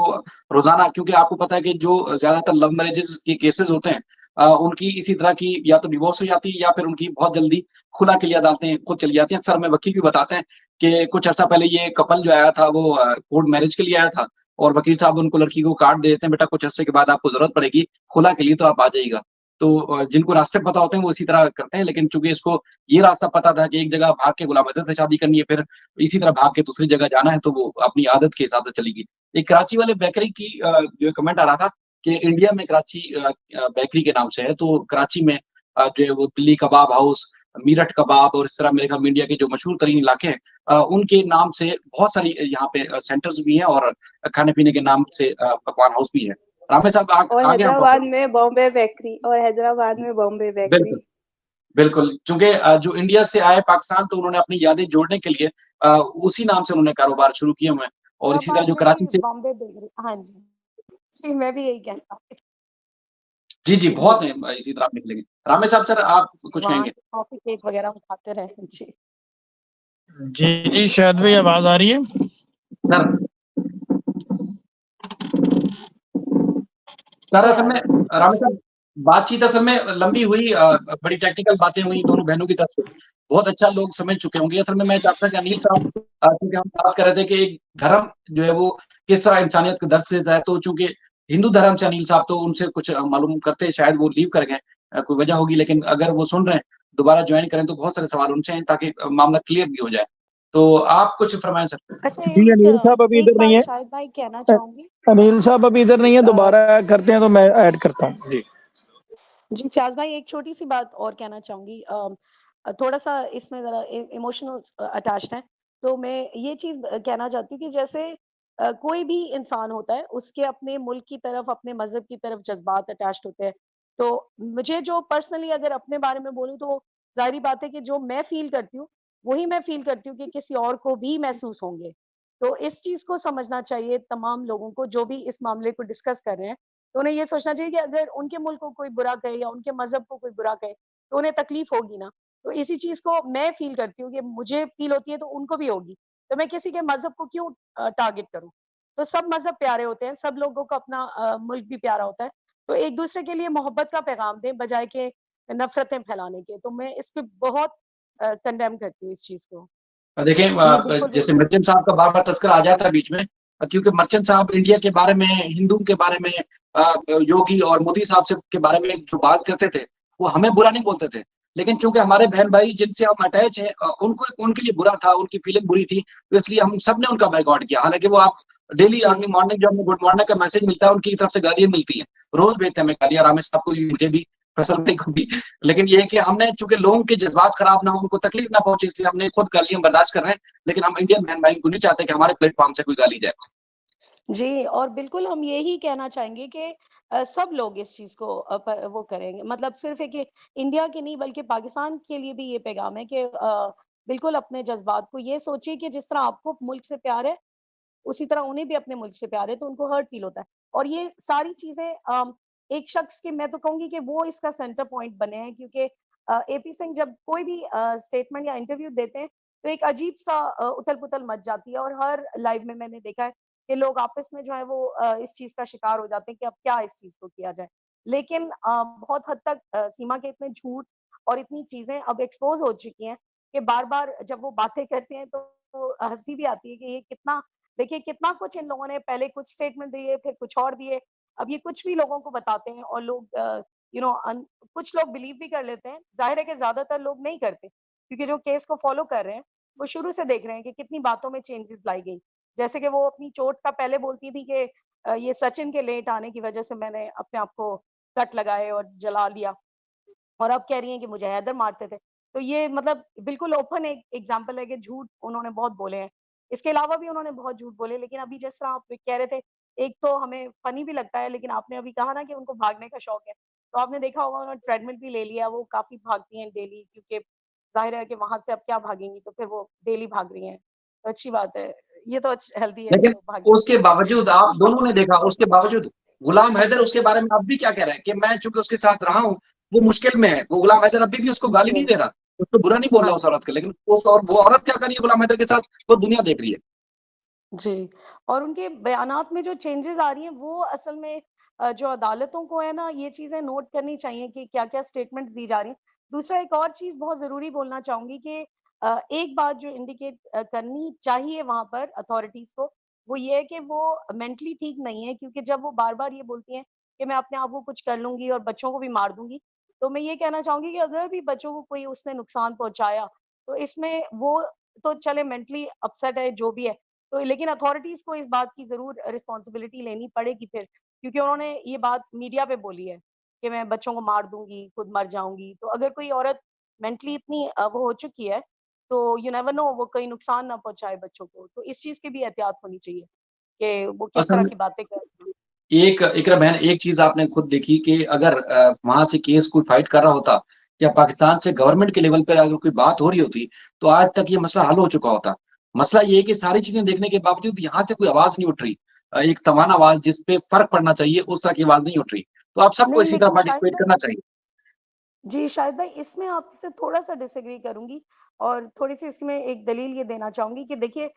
रोज़ाना क्योंकि आपको पता है कि जो ज़्यादातर लव मैरेजेज़ के केसेज़ होते हैं उनकी इसी तरह की या तो डिवोर्स हो जाती है या फिर उनकी बहुत जल्दी खुला के लिए अदालतें खुद चली जाती हैं। अक्सर हमें वकील भी बताते हैं कि कुछ अर्सा पहले ये कपल जो आया था वो कोर्ट मैरिज के लिए आया था और वकील साहब उनको लड़की को कार्ड दे देते हैं, बेटा कुछ अरसे के बाद आपको ज़रूरत पड़ेगी, खुला के लिए तो आप आ जाइएगा। तो जिनको रास्ते पता होते हैं वो इसी तरह करते हैं, लेकिन चूँकि इसको ये रास्ता पता था कि एक जगह भाग के गुलाम अहमद से शादी करनी है, फिर इसी तरह भाग के दूसरी जगह जाना है, तो वो अपनी आदत के हिसाब से चली गई। एक कराची वाले बेकरी की जो कमेंट आ रहा था कि इंडिया में कराची बेकरी के नाम से है, तो कराची में जो है वो दिल्ली कबाब हाउस, मीरठ कबाब और इस तरह मेरे ख्याल में इंडिया के जो मशहूर तरीन इलाके हैं उनके नाम से बहुत सारी यहाँ पे सेंटर्स भी हैं और खाने-पीने के नाम से पकवान हाउस भी है। रामे साहब और आगे हम टॉपिक हैदराबाद में बॉम्बे बेकरी। बिल्कुल। बिल्कुल, चूँकि जो इंडिया से आए पाकिस्तान तो उन्होंने अपनी यादें जोड़ने के लिए उसी नाम से उन्होंने कारोबार शुरू किए हुए हैं और इसी तरह हैदराबाद जो में कराची भी से बॉम्बे बेकरी हाँ जी। जी, मैं भी यही कहना जी, जी, जी, बहुत हैं इसी तरह आप निकलेंगे। रामेश साहब सर आप कुछ वहाँ कहेंगे? के कॉफ़ी केक वग़ैरह हम खाते रहे। जी। जी, जी, शायद भाई आवाज़ आ रही है? सर सर जी, असल आ में रही है। रामेश साहब बातचीत असल में लंबी हुई बड़ी टेक्निकल बातें हुई दोनों बहनों की तरफ से। बहुत अच्छा लोग समझ चुके होंगे। असल में मैं चाहता कि अनिल साहब चूँकि हम बात कर रहे थे कि एक धर्म जो है वो किस तरह इंसानियत को दर्श देता है, तो चूँकि हिंदू धर्म से अनिल साहब तो उनसे कुछ मालूम करते शायद वो लीव कर गए कोई वजह होगी लेकिन अगर वो सुन रहे हैं, दोबारा जॉइन करें तो बहुत सारे सवाल उनसे हैं ताकि मामला क्लियर भी हो जाए। तो आप कुछ फरमाएँ सर? अच्छा जी, अनिल साहब अभी एक इधर नहीं बात है। शाहिद भाई कहना अ, चाहूँगी। अनिल साहब अभी इधर नहीं है, अ, दोबारा करते हैं तो मैं ऐड करता हूँ। जी। जी, फ्याज़ भाई एक छोटी-सी बात और कहना चाहूँगी थोड़ा-सा इसमें ज़रा इमोशनल अटैच्ड है। तो मैं ये चीज़ कहना चाहती हूँ कि जैसे कोई भी इंसान होता है, उसके अपने मुल्क की तरफ, अपने मज़हब की तरफ जज़्बात अटैच्ड होते हैं। तो मुझे जो पर्सनली अगर अपने बारे में बोलूँ तो ज़ाहिर-सी बात है कि जो मैं फ़ील करती हूँ, वही मैं फ़ील करती हूँ कि किसी और को भी महसूस होंगे। तो इस चीज़ को समझना चाहिए तमाम लोगों को जो भी इस मामले को डिस्कस कर रहे हैं। तो उन्हें ये सोचना चाहिए कि अगर उनके मुल्क को कोई बुरा कहे या उनके मज़हब को कोई बुरा कहे, तो उन्हें तकलीफ़ होगी ना। तो इसी चीज़ को मैं फ़ील करती हूँ कि मुझे फ़ील होती है तो उनको भी होगी। तो मैं किसी के मज़हब को क्यों टारगेट करूँ? तो सब मज़हब प्यारे होते हैं, सब लोगों को अपना मुल्क भी प्यारा होता है। तो एक-दूसरे के लिए मोहब्बत का पैगाम दें बजाए के नफ़रतें फैलाने के। तो मैं इस पे बहुत कंडेम करती हूँ इस चीज़ को। देखें जी, बिल्कुल भी जैसे मर्चेंट साहब का बार-बार तज़किरा आ जाता है बीच में क्योंकि मर्चेंट साहब इंडिया के बारे में, हिंदुओं के बारे में योगी और मोदी साहब से के बारे में जो बात करते थे, वो हमें बुरा नहीं बोलते थे। लेकिन चूँकि हमारे बहन-भाई जिनसे हम अटैच हैं उनको उनके लिए बुरा था, उनकी फीलिंग बुरी थी, तो इसलिए हम सबने उनका बॉयकॉट किया। हालाँकि वो आप डेली जी। अर्ली मॉर्निंग जो हमें गुड मॉर्निंग का मैसेज मिलता है, उनकी तरफ से गालियाँ मिलती हैं। रोज़ भेजते हैं हमें गालियाँ, रामेश साहब को भी, मुझे भी, फैसल भाई को भी। लेकिन ये है कि हमने चूँकि लोगों के जज़्बात खराब ना हो, उनको तकलीफ ना पहुँचे, इसलिए हमने खुद गालियाँ बर्दाश्त कर रहे हैं। लेकिन हम इंडियन बहन-भाई को नहीं चाहते कि हमारे प्लेटफ़ॉर्म से कोई गाली जाए। जी, और बिल्कुल हम यही कहना चाहेंगे कि सब लोग इस चीज़ को वो करेंगे, मतलब सिर्फ़ एक ये इंडिया के नहीं बल्कि पाकिस्तान के लिए भी ये पैगाम है कि बिल्कुल अपने जज़्बात को ये सोचिए कि जिस तरह आपको मुल्क से प्यार है, उसी तरह उन्हें भी अपने मुल्क से प्यार है, तो उनको हर्ट फ़ील होता है। और ये सारी चीज़ें एक शख़्स के, मैं तो कहूँगी कि वो इसका सेंटर पॉइंट बने हैं, क्योंकि एपी सिंह जब कोई भी स्टेटमेंट या इंटरव्यू देते हैं, तो एक अजीब-सा उथल-पुथल मच जाती है, और हर लाइव में मैंने देखा है कि लोग आपस में जो है वो इस चीज़ का शिकार हो जाते हैं कि अब क्या इस चीज़ को किया जाए। लेकिन बहुत हद तक सीमा के इतने झूठ और इतनी चीज़ें अब एक्सपोज़ हो चुकी हैं कि बार-बार जब वो बातें करते हैं तो हँसी भी आती है कि ये कितना, देखिए कितना कुछ इन लोगों ने पहले कुछ स्टेटमेंट दिए, फिर कुछ और दिए। अब ये कुछ भी लोगों को बताते हैं और लोग यू नो अन कुछ लोग बिलीव भी कर लेते हैं। ज़ाहिर है कि ज़्यादातर लोग नहीं करते, क्योंकि जो केस को फ़ॉलो कर रहे हैं, वो शुरू से देख रहे हैं कि कितनी बातों में चेंजेज़ लाई गई। जैसे कि वो अपनी चोट का पहले बोलती थी कि ये सचिन के लेट आने की वज़ह से मैंने अपने आप को कट लगाए और जला लिया। और अब कह रही हैं कि मुझे हैदर मारते थे। तो ये मतलब बिल्कुल ओपन एक एग्ज़ाम्पल है कि झूठ उन्होंने बहुत बोले हैं। इसके अलावा भी उन्होंने बहुत झूठ बोले, लेकिन अभी जिस तरह आप कह रहे थे, एक तो हमें फ़नी भी लगता है, लेकिन आपने अभी कहा ना कि उनको भागने का शौक है। तो आपने देखा होगा उन्होंने ट्रेडमिल भी ले लिया, वो काफ़ी भागती हैं डेली, क्योंकि ज़ाहिर है कि वहाँ से अब क्या भागेंगी, तो फिर वो डेली भाग रही हैं। तो अच्छी बात है। ये तो हेल्दी है कि लेकिन वो भागी। उसके बावजूद आप दोनों ने देखा, उसके बावजूद गुलाम हैदर उसके बारे में अब भी क्या कह रहे हैं कि मैं चूँकि उसके साथ रहा हूँ, वो मुश्किल में है। वो गुलाम हैदर अभी भी उसको गाली नहीं जी। दे रहा, उसको बुरा नहीं बोल हाँ रहा उस औरत को, लेकिन उस और वो औरत क्या कर रही है गुलाम हैदर के साथ, वो दुनिया देख रही है। जी, और उनके बयानात में जो चेंजेज़ आ रही हैं, वो असल में जो अदालतों को है ना, ये चीज़ें नोट करनी चाहिए कि क्या-क्या स्टेटमेंट्स दी जा रही हैं। दूसरा एक और चीज़ बहुत ज़रूरी बोलना चाहूँगी कि एक बात जो इंडिकेट करनी चाहिए वहाँ पर अथॉरिटीज़ को, वो ये है कि वो मेंटली ठीक नहीं है, क्योंकि जब वो बार-बार ये बोलती हैं कि मैं अपने आप को कुछ कर लूँगी और बच्चों को भी मार दूँगी, तो मैं ये कहना चाहूँगी कि अगर भी बच्चों को कोई उसने नुकसान पहुँचाया, तो इसमें वो तो चले मेंटली अपसेट है, जो भी है, तो लेकिन अथॉरिटीज़ को इस बात की ज़रूर रिस्पॉन्सिबिलिटी लेनी पड़ेगी फिर, क्योंकि उन्होंने ये बात मीडिया पे बोली है कि मैं बच्चों को मार दूँगी, खुद मर जाऊँगी। तो अगर कोई औरत मेंटली इतनी वो हो चुकी है, तो यू नेवर नो वो कहीं नुकसान ना पहुँचाए बच्चों को। तो इस चीज़ की भी एहतियात होनी चाहिए कि वो किस असल तरह में की बातें कर रही हैं। एक इकरा बहन एक चीज़ आपने खुद देखी कि अगर वहाँ से केस कोई फाइट कर रहा होता या पाकिस्तान से गवर्नमेंट के लेवल पर अगर कोई बात हो रही होती, तो आज तक ये मसला हल हो चुका होता। मसला ये है कि सारी चीज़ें देखने के बावजूद यहाँ से कोई आवाज़ नहीं उठ रही। एक तवाना आवाज़ जिस पे फ़र्क पड़ना चाहिए, उस तरह की आवाज़ नहीं उठ रही। तो आप सबको नहीं, इसी तरह लेकिन शायद पार्टिसिपेट भाई, करना चाहिए। जी, शाहिद भाई, इसमें आपसे थोड़ा-सा डिसएग्री करूँगी और थोड़ी-सी इसमें एक दलील ये देना चाहूँगी कि देखिए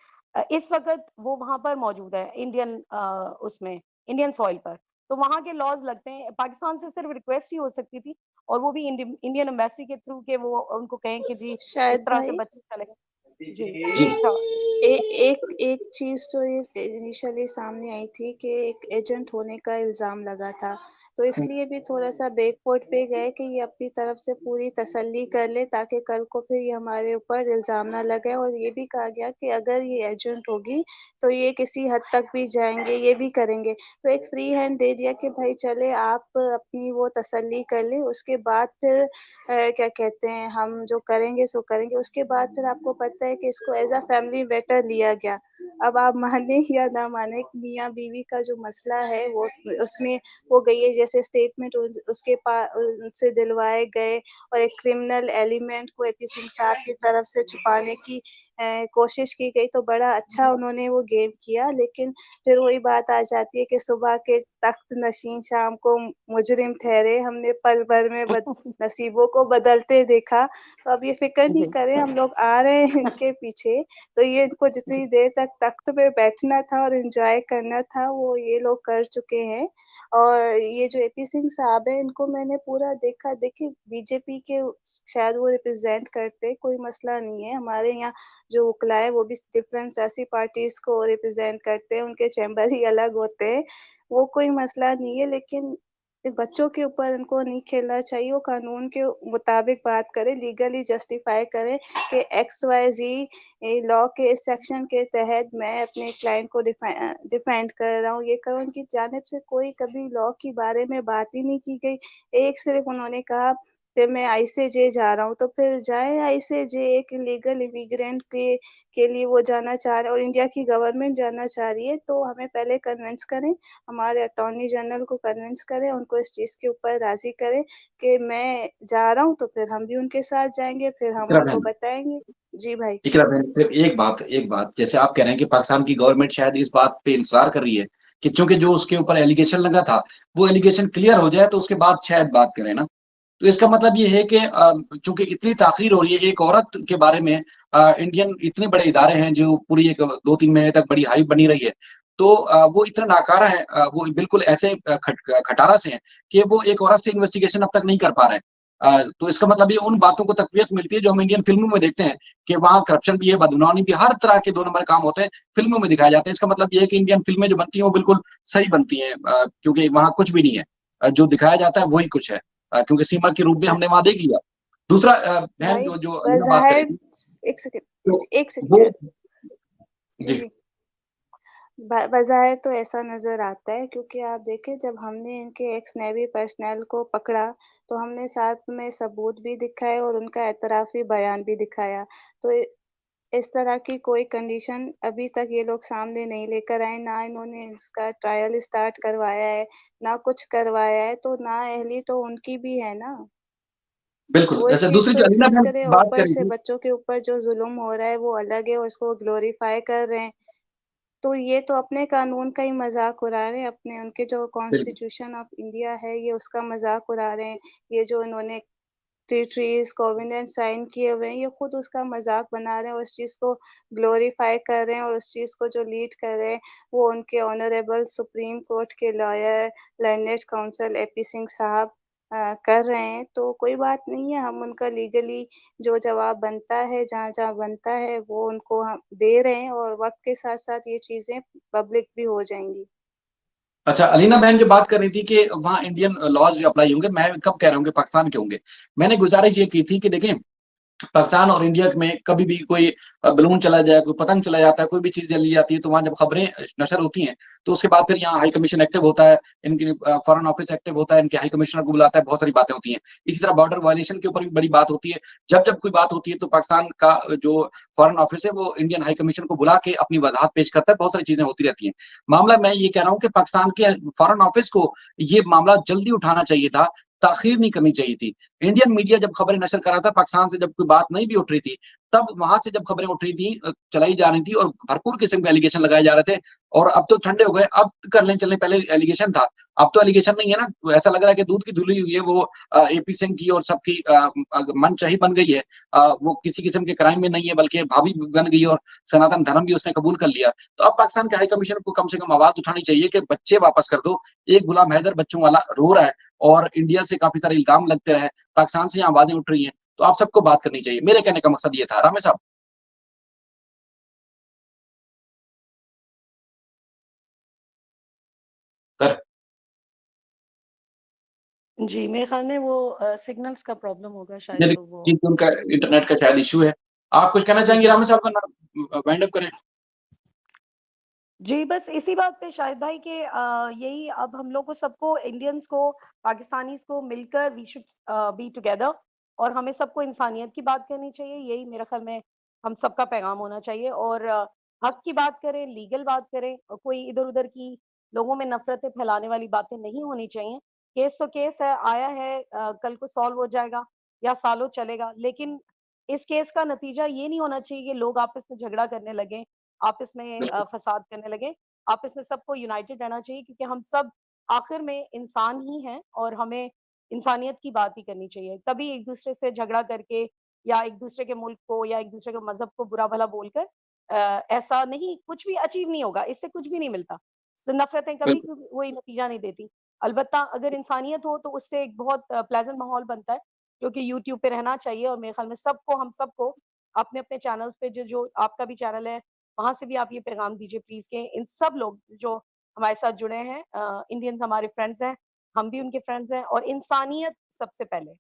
इस वक़्त वो वहाँ पर मौजूद है इंडियन उसमें इंडियन सॉइल पर, तो वहाँ के लॉज़ लगते हैं। पाकिस्तान से सिर्फ़ रिक्वेस्ट ही हो सकती थी, और वो भी इंडियन एम्बेसी के थ्रू कि वो उनको कहें कि जी, इस शायद तरह से भाई बच्चे चले गए। जी, जी। जी था। ए एक एक चीज़ तो ये इनिशियली सामने आई थी कि एक एजेंट होने का इल्ज़ाम लगा था। तो हुँ। इसलिए भी थोड़ा-सा बैकफुट पे गए कि ये अपनी तरफ से पूरी तसल्ली कर ले, ताकि कल को फिर ये हमारे ऊपर इल्ज़ाम ना लगाए। और ये भी कहा गया कि अगर ये एजेंट होगी, तो ये किसी हद तक भी जाएँगे, ये भी करेंगे। तो एक फ्री हैंड दे दिया कि भाई चले आप अपनी वो तसल्ली कर लें, उसके बाद फिर क्या कहते हैं, हम जो करेंगे सो करेंगे। उसके बाद फिर आपको पता है कि इसको एज़ अ फैमिली मैटर लिया गया। अब आप माने या ना माने, मियाँ-बीवी का जो मसला है वो उसमें हो गई है, जैसे स्टेटमेंट उनसे दिलवाए गए, और एक क्रिमिनल एलिमेंट को एपी सिंह साहब की तरफ से छुपाने की कोशिश की गई तो बड़ा अच्छा उन्होंने वो गेम किया, लेकिन फिर वही बात आ जाती है कि सुबह के तख्त नशीं शाम को मुजरिम ठहरे, हमने पल भर में नसीबों को बदलते देखा। तो अब ये फ़िक्र नहीं जी। करें, हम लोग आ रहे हैं इनके पीछे, तो ये इनको जितनी देर तक तख्त पे बैठना था और एन्जॉय करना था, वो ये लोग कर चुके हैं। और ये जो एपी सिंह साहब हैं, इनको मैंने पूरा देखा, देखिए बीजेपी के शायद वो रिप्रेज़ेंट करते, कोई मसला नहीं है। हमारे यहाँ जो वकला है, वो भी डिफरेंट सियासी पार्टीज़ को रिप्रेज़ेंट करते हैं, उनके चैम्बर ही अलग होते हैं, वो कोई मसला नहीं है। लेकिन बच्चों के ऊपर इनको नहीं खेलना चाहिए, वो कानून के मुताबिक बात करें, लीगली जस्टिफ़ाई करें कि एक्स, वाई, ज़ेड लॉ के इस सेक्शन के तहत मैं अपने क्लाइंट को डिफेंड कर रहा हूँ, ये कर रहा हूँ। उनकी जानिब से कोई कभी लॉ के बारे में बात ही नहीं की गई। एक सिर्फ़ उन्होंने कहा कि मैं आईसीजे जा रहा हूँ, तो फिर जाएँ आईसीजे, एक इल्लीगल इमिग्रेंट के लिए वो जाना चाह रहे हैं और इंडिया की गवर्नमेंट जाना चाह रही है, तो हमें पहले कन्विंस करें, हमारे अटॉर्नी जनरल को कन्विंस करें, उनको इस चीज़ के ऊपर राज़ी करें कि मैं जा रहा हूँ, तो फिर हम भी उनके साथ जाएँगे, फिर हम इकरा उनको बहन बताएँगे। जी भाई। इकरा बहन सिर्फ़ एक बात, जैसे आप कह रहे हैं कि पाकिस्तान की गवर्नमेंट शायद इस बात पे इंतज़ार कर रही है कि चूँकि जो उसके ऊपर एलिगेशन लगा था, वो एलिगेशन क्लियर हो जाए तो उसके बाद शायद बात करें ना। तो इसका मतलब ये है कि चूँकि इतनी ताख़ीर हो रही है एक औरत के बारे में इंडियन इतने बड़े इदारे हैं जो पूरी एक 2-3 महीने तक बड़ी हाइप बनी रही है। तो वो इतना नाकारा है वो बिल्कुल ऐसे खटारा से हैं कि वो एक औरत से इन्वेस्टिगेशन अब तक नहीं कर पा रहे हैं। तो इसका मतलब ये उन बातों को तक़वियत मिलती है जो हम इंडियन फ़िल्मों में देखते हैं कि वहाँ करप्शन भी है, बदनामी भी हर तरह के 2 नंबर काम होते हैं, फ़िल्मों में दिखाए जाते हैं। इसका मतलब ये है कि इंडियन फ़िल्में जो बनती हैं वो बिल्कुल सही बनती हैं क्योंकि वहाँ कुछ भी नहीं है। जो दिखाया जाता है वही कुछ है। क्योंकि सीमा के रूप में हमने वहाँ देख लिया। दूसरा बहन भाई, जो अलीना बात कर रही बज़ाहिर थी, 1 सेकंड, तो जी 1 वो सेकंड। जी, जी, जी। बज़ाहिर तो ऐसा नज़र आता है, क्योंकि आप देखें जब हमने इनके एक्स नेवी पर्सनल को पकड़ा, तो हमने साथ में सबूत भी दिखाए और उनका एतराफ़ी बयान भी दिखाया। तो इस तरह की कोई कंडीशन अभी तक ये लोग सामने नहीं लेकर आए, ना इन्होंने इसका ट्रायल स्टार्ट करवाया है, ना कुछ करवाया है, तो नाअहली तो उनकी भी है ना। बिल्कुल। वो इस जैसे चीज़ दूसरी को जो अलीना एक्सेप्ट बहन करें, बात कर ऊपर रही से थी, बच्चों के ऊपर जो ज़ुल्म हो रहा है वो अलग है और उसको ग्लोरीफाई कर रहे हैं। तो ये तो अपने कानून का ही मज़ाक उड़ा रहे हैं, अपने उनके जो बिल्कुल। कॉन्स्टिट्यूशन ऑफ इंडिया है, ये उसका मज़ाक उड़ा रहे हैं। ये जो इन्होंने ट्रीज़, कोवेनेंट साइन किए हुए हैं, ये खुद उसका मज़ाक बना रहे हैं और उस चीज़ को ग्लोरीफाई कर रहे हैं और उस चीज़ को जो लीड कर रहे हैं, वो उनके ऑनरेबल सुप्रीम कोर्ट के lawyer, learned counsel AP Singh साहब कर रहे हैं। तो कोई बात नहीं है, हम उनका लीगली जो जवाब बनता है, जहाँ-जहाँ बनता है, वो उनको हम दे रहे हैं और वक़्त के साथ-साथ ये चीज़ें पब्लिक भी हो जाएँगी। अच्छा, अलीना बहन जो बात कर रही थी कि वहाँ इंडियन लॉज़ जो अप्लाई होंगे, मैं कब कह रहा हूँ कि पाकिस्तान के होंगे। मैंने गुज़ारिश ये की थी कि देखें पाकिस्तान और इंडिया में कभी भी कोई बलून चला जाए, कोई पतंग चला जाता है, कोई भी चीज़ जली जाती है, तो वहाँ जब खबरें नशर होती हैं, तो उसके बाद फिर यहाँ हाई कमीशन एक्टिव होता है, इनकी फॉरेन ऑफिस एक्टिव होता है, इनके हाई कमिश्नर को बुलाता है, बहुत सारी बातें होती हैं। इसी तरह बॉर्डर वायलेशन के ऊपर भी बड़ी बात होती है। जब-जब कोई बात होती है, तो पाकिस्तान का जो फॉरेन ऑफिस है, वो इंडियन हाई कमीशन को बुला के अपनी वजाहत पेश करता है, बहुत सारी चीज़ें होती रहती हैं। मामला मैं ये कह रहा हूँ कि पाकिस्तान के फॉरेन ऑफिस को ये मामला जल्दी उठाना चाहिए था, ताख़ीर नहीं करनी चाहिए थी। इंडियन मीडिया जब खबरें नशर कर रहा था, पाकिस्तान से जब कोई बात नहीं भी उठ रही थी, तब वहाँ से जब खबरें उठ रही थी चलाई जा रही थी और भरपूर किस्म के एलिगेशन लगाए जा रहे थे और अब तो ठंडे हो गए, अब कर लें चलें, पहले एलिगेशन था, अब तो एलिगेशन नहीं है ना, तो ऐसा लग रहा है कि दूध की धुली हुई है वो एपी सिंह की और सबकी मनचाही बन गई है। वो किसी किस्म के क्राइम में नहीं है बल्कि भाभी बन गई और सनातन धर्म भी उसने कबूल कर लिया। तो अब पाकिस्तान के हाई कमीशन को कम से कम आवाज़ उठानी चाहिए कि बच्चे वापस कर दो। एक गुलाम हैदर बच्चों वाला रो रहा है और इंडिया से काफ़ी सारे इल्ज़ाम लगते रहे, पाकिस्तान से यहाँ आवाज़ें उठ रही हैं, तो आप सबको बात करनी चाहिए। मेरे कहने का मकसद ये था। रामे साहब? सर, जी, मेरे ख़्याल में वो सिग्नल्स का प्रॉब्लम होगा शायद, ये तो वो देखिए उनका इंटरनेट का शायद इश्यू है। आप कुछ कहना जी, चाहेंगे रामे साहब वरना वाइंड अप करें? जी, बस इसी बात पे शाहिद भाई कि यही अब हम लोग को सबको इंडियंस को, पाकिस्तानीज़ को मिलकर वी शुड बी टुगेदर और हमें सबको इंसानियत की बात करनी चाहिए। यही मेरे ख़्याल में हम सबका पैगाम होना चाहिए और हक की बात करें, लीगल बात करें और कोई इधर-उधर की लोगों में नफ़रतें फैलाने वाली बातें नहीं होनी चाहिए। केस तो केस है, आया है, कल को सॉल्व हो जाएगा या सालों चलेगा। लेकिन इस केस का नतीजा ये नहीं होना चाहिए कि लोग आपस में झगड़ा करने लगें, आपस में बिल्कुल, फसाद करने लगें। आपस में सबको यूनाइटेड रहना चाहिए क्योंकि हम सब आखिर में इंसान ही हैं और हमें इंसानियत की बात ही करनी चाहिए। कभी एक-दूसरे से झगड़ा करके या एक-दूसरे के मुल्क को या एक-दूसरे के मज़हब को बुरा-भला बोलकर ऐसा नहीं कुछ भी अचीव नहीं होगा, इससे कुछ भी नहीं मिलता। नफ़रतें कभी बिल्कुल। कोई नतीजा नहीं देती। अलबत्ता अगर इंसानियत हो तो उससे एक बहुत प्लेज़ेंट माहौल बनता है, जो कि यूट्यूब पे रहना चाहिए और मेरे ख़्याल में सबको हम सबको अपने-अपने चैनल्स पे जो आपका भी चैनल है, वहाँ से भी आप ये पैगाम दीजिए प्लीज़ कि इन सब लोग जो हमारे साथ जुड़े हैं इंडियंस हमारे फ्रेंड्स हैं, हम भी उनके फ्रेंड्स हैं और इंसानियत सबसे पहले।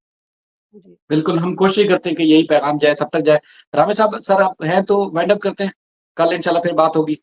जी। बिल्कुल, हम कोशिश करते हैं कि यही पैगाम जाए, सब तक जाए। रामेश साहब, सर आप हैं तो वाइंड अप करते हैं। कल इंशाल्लाह फिर बात होगी।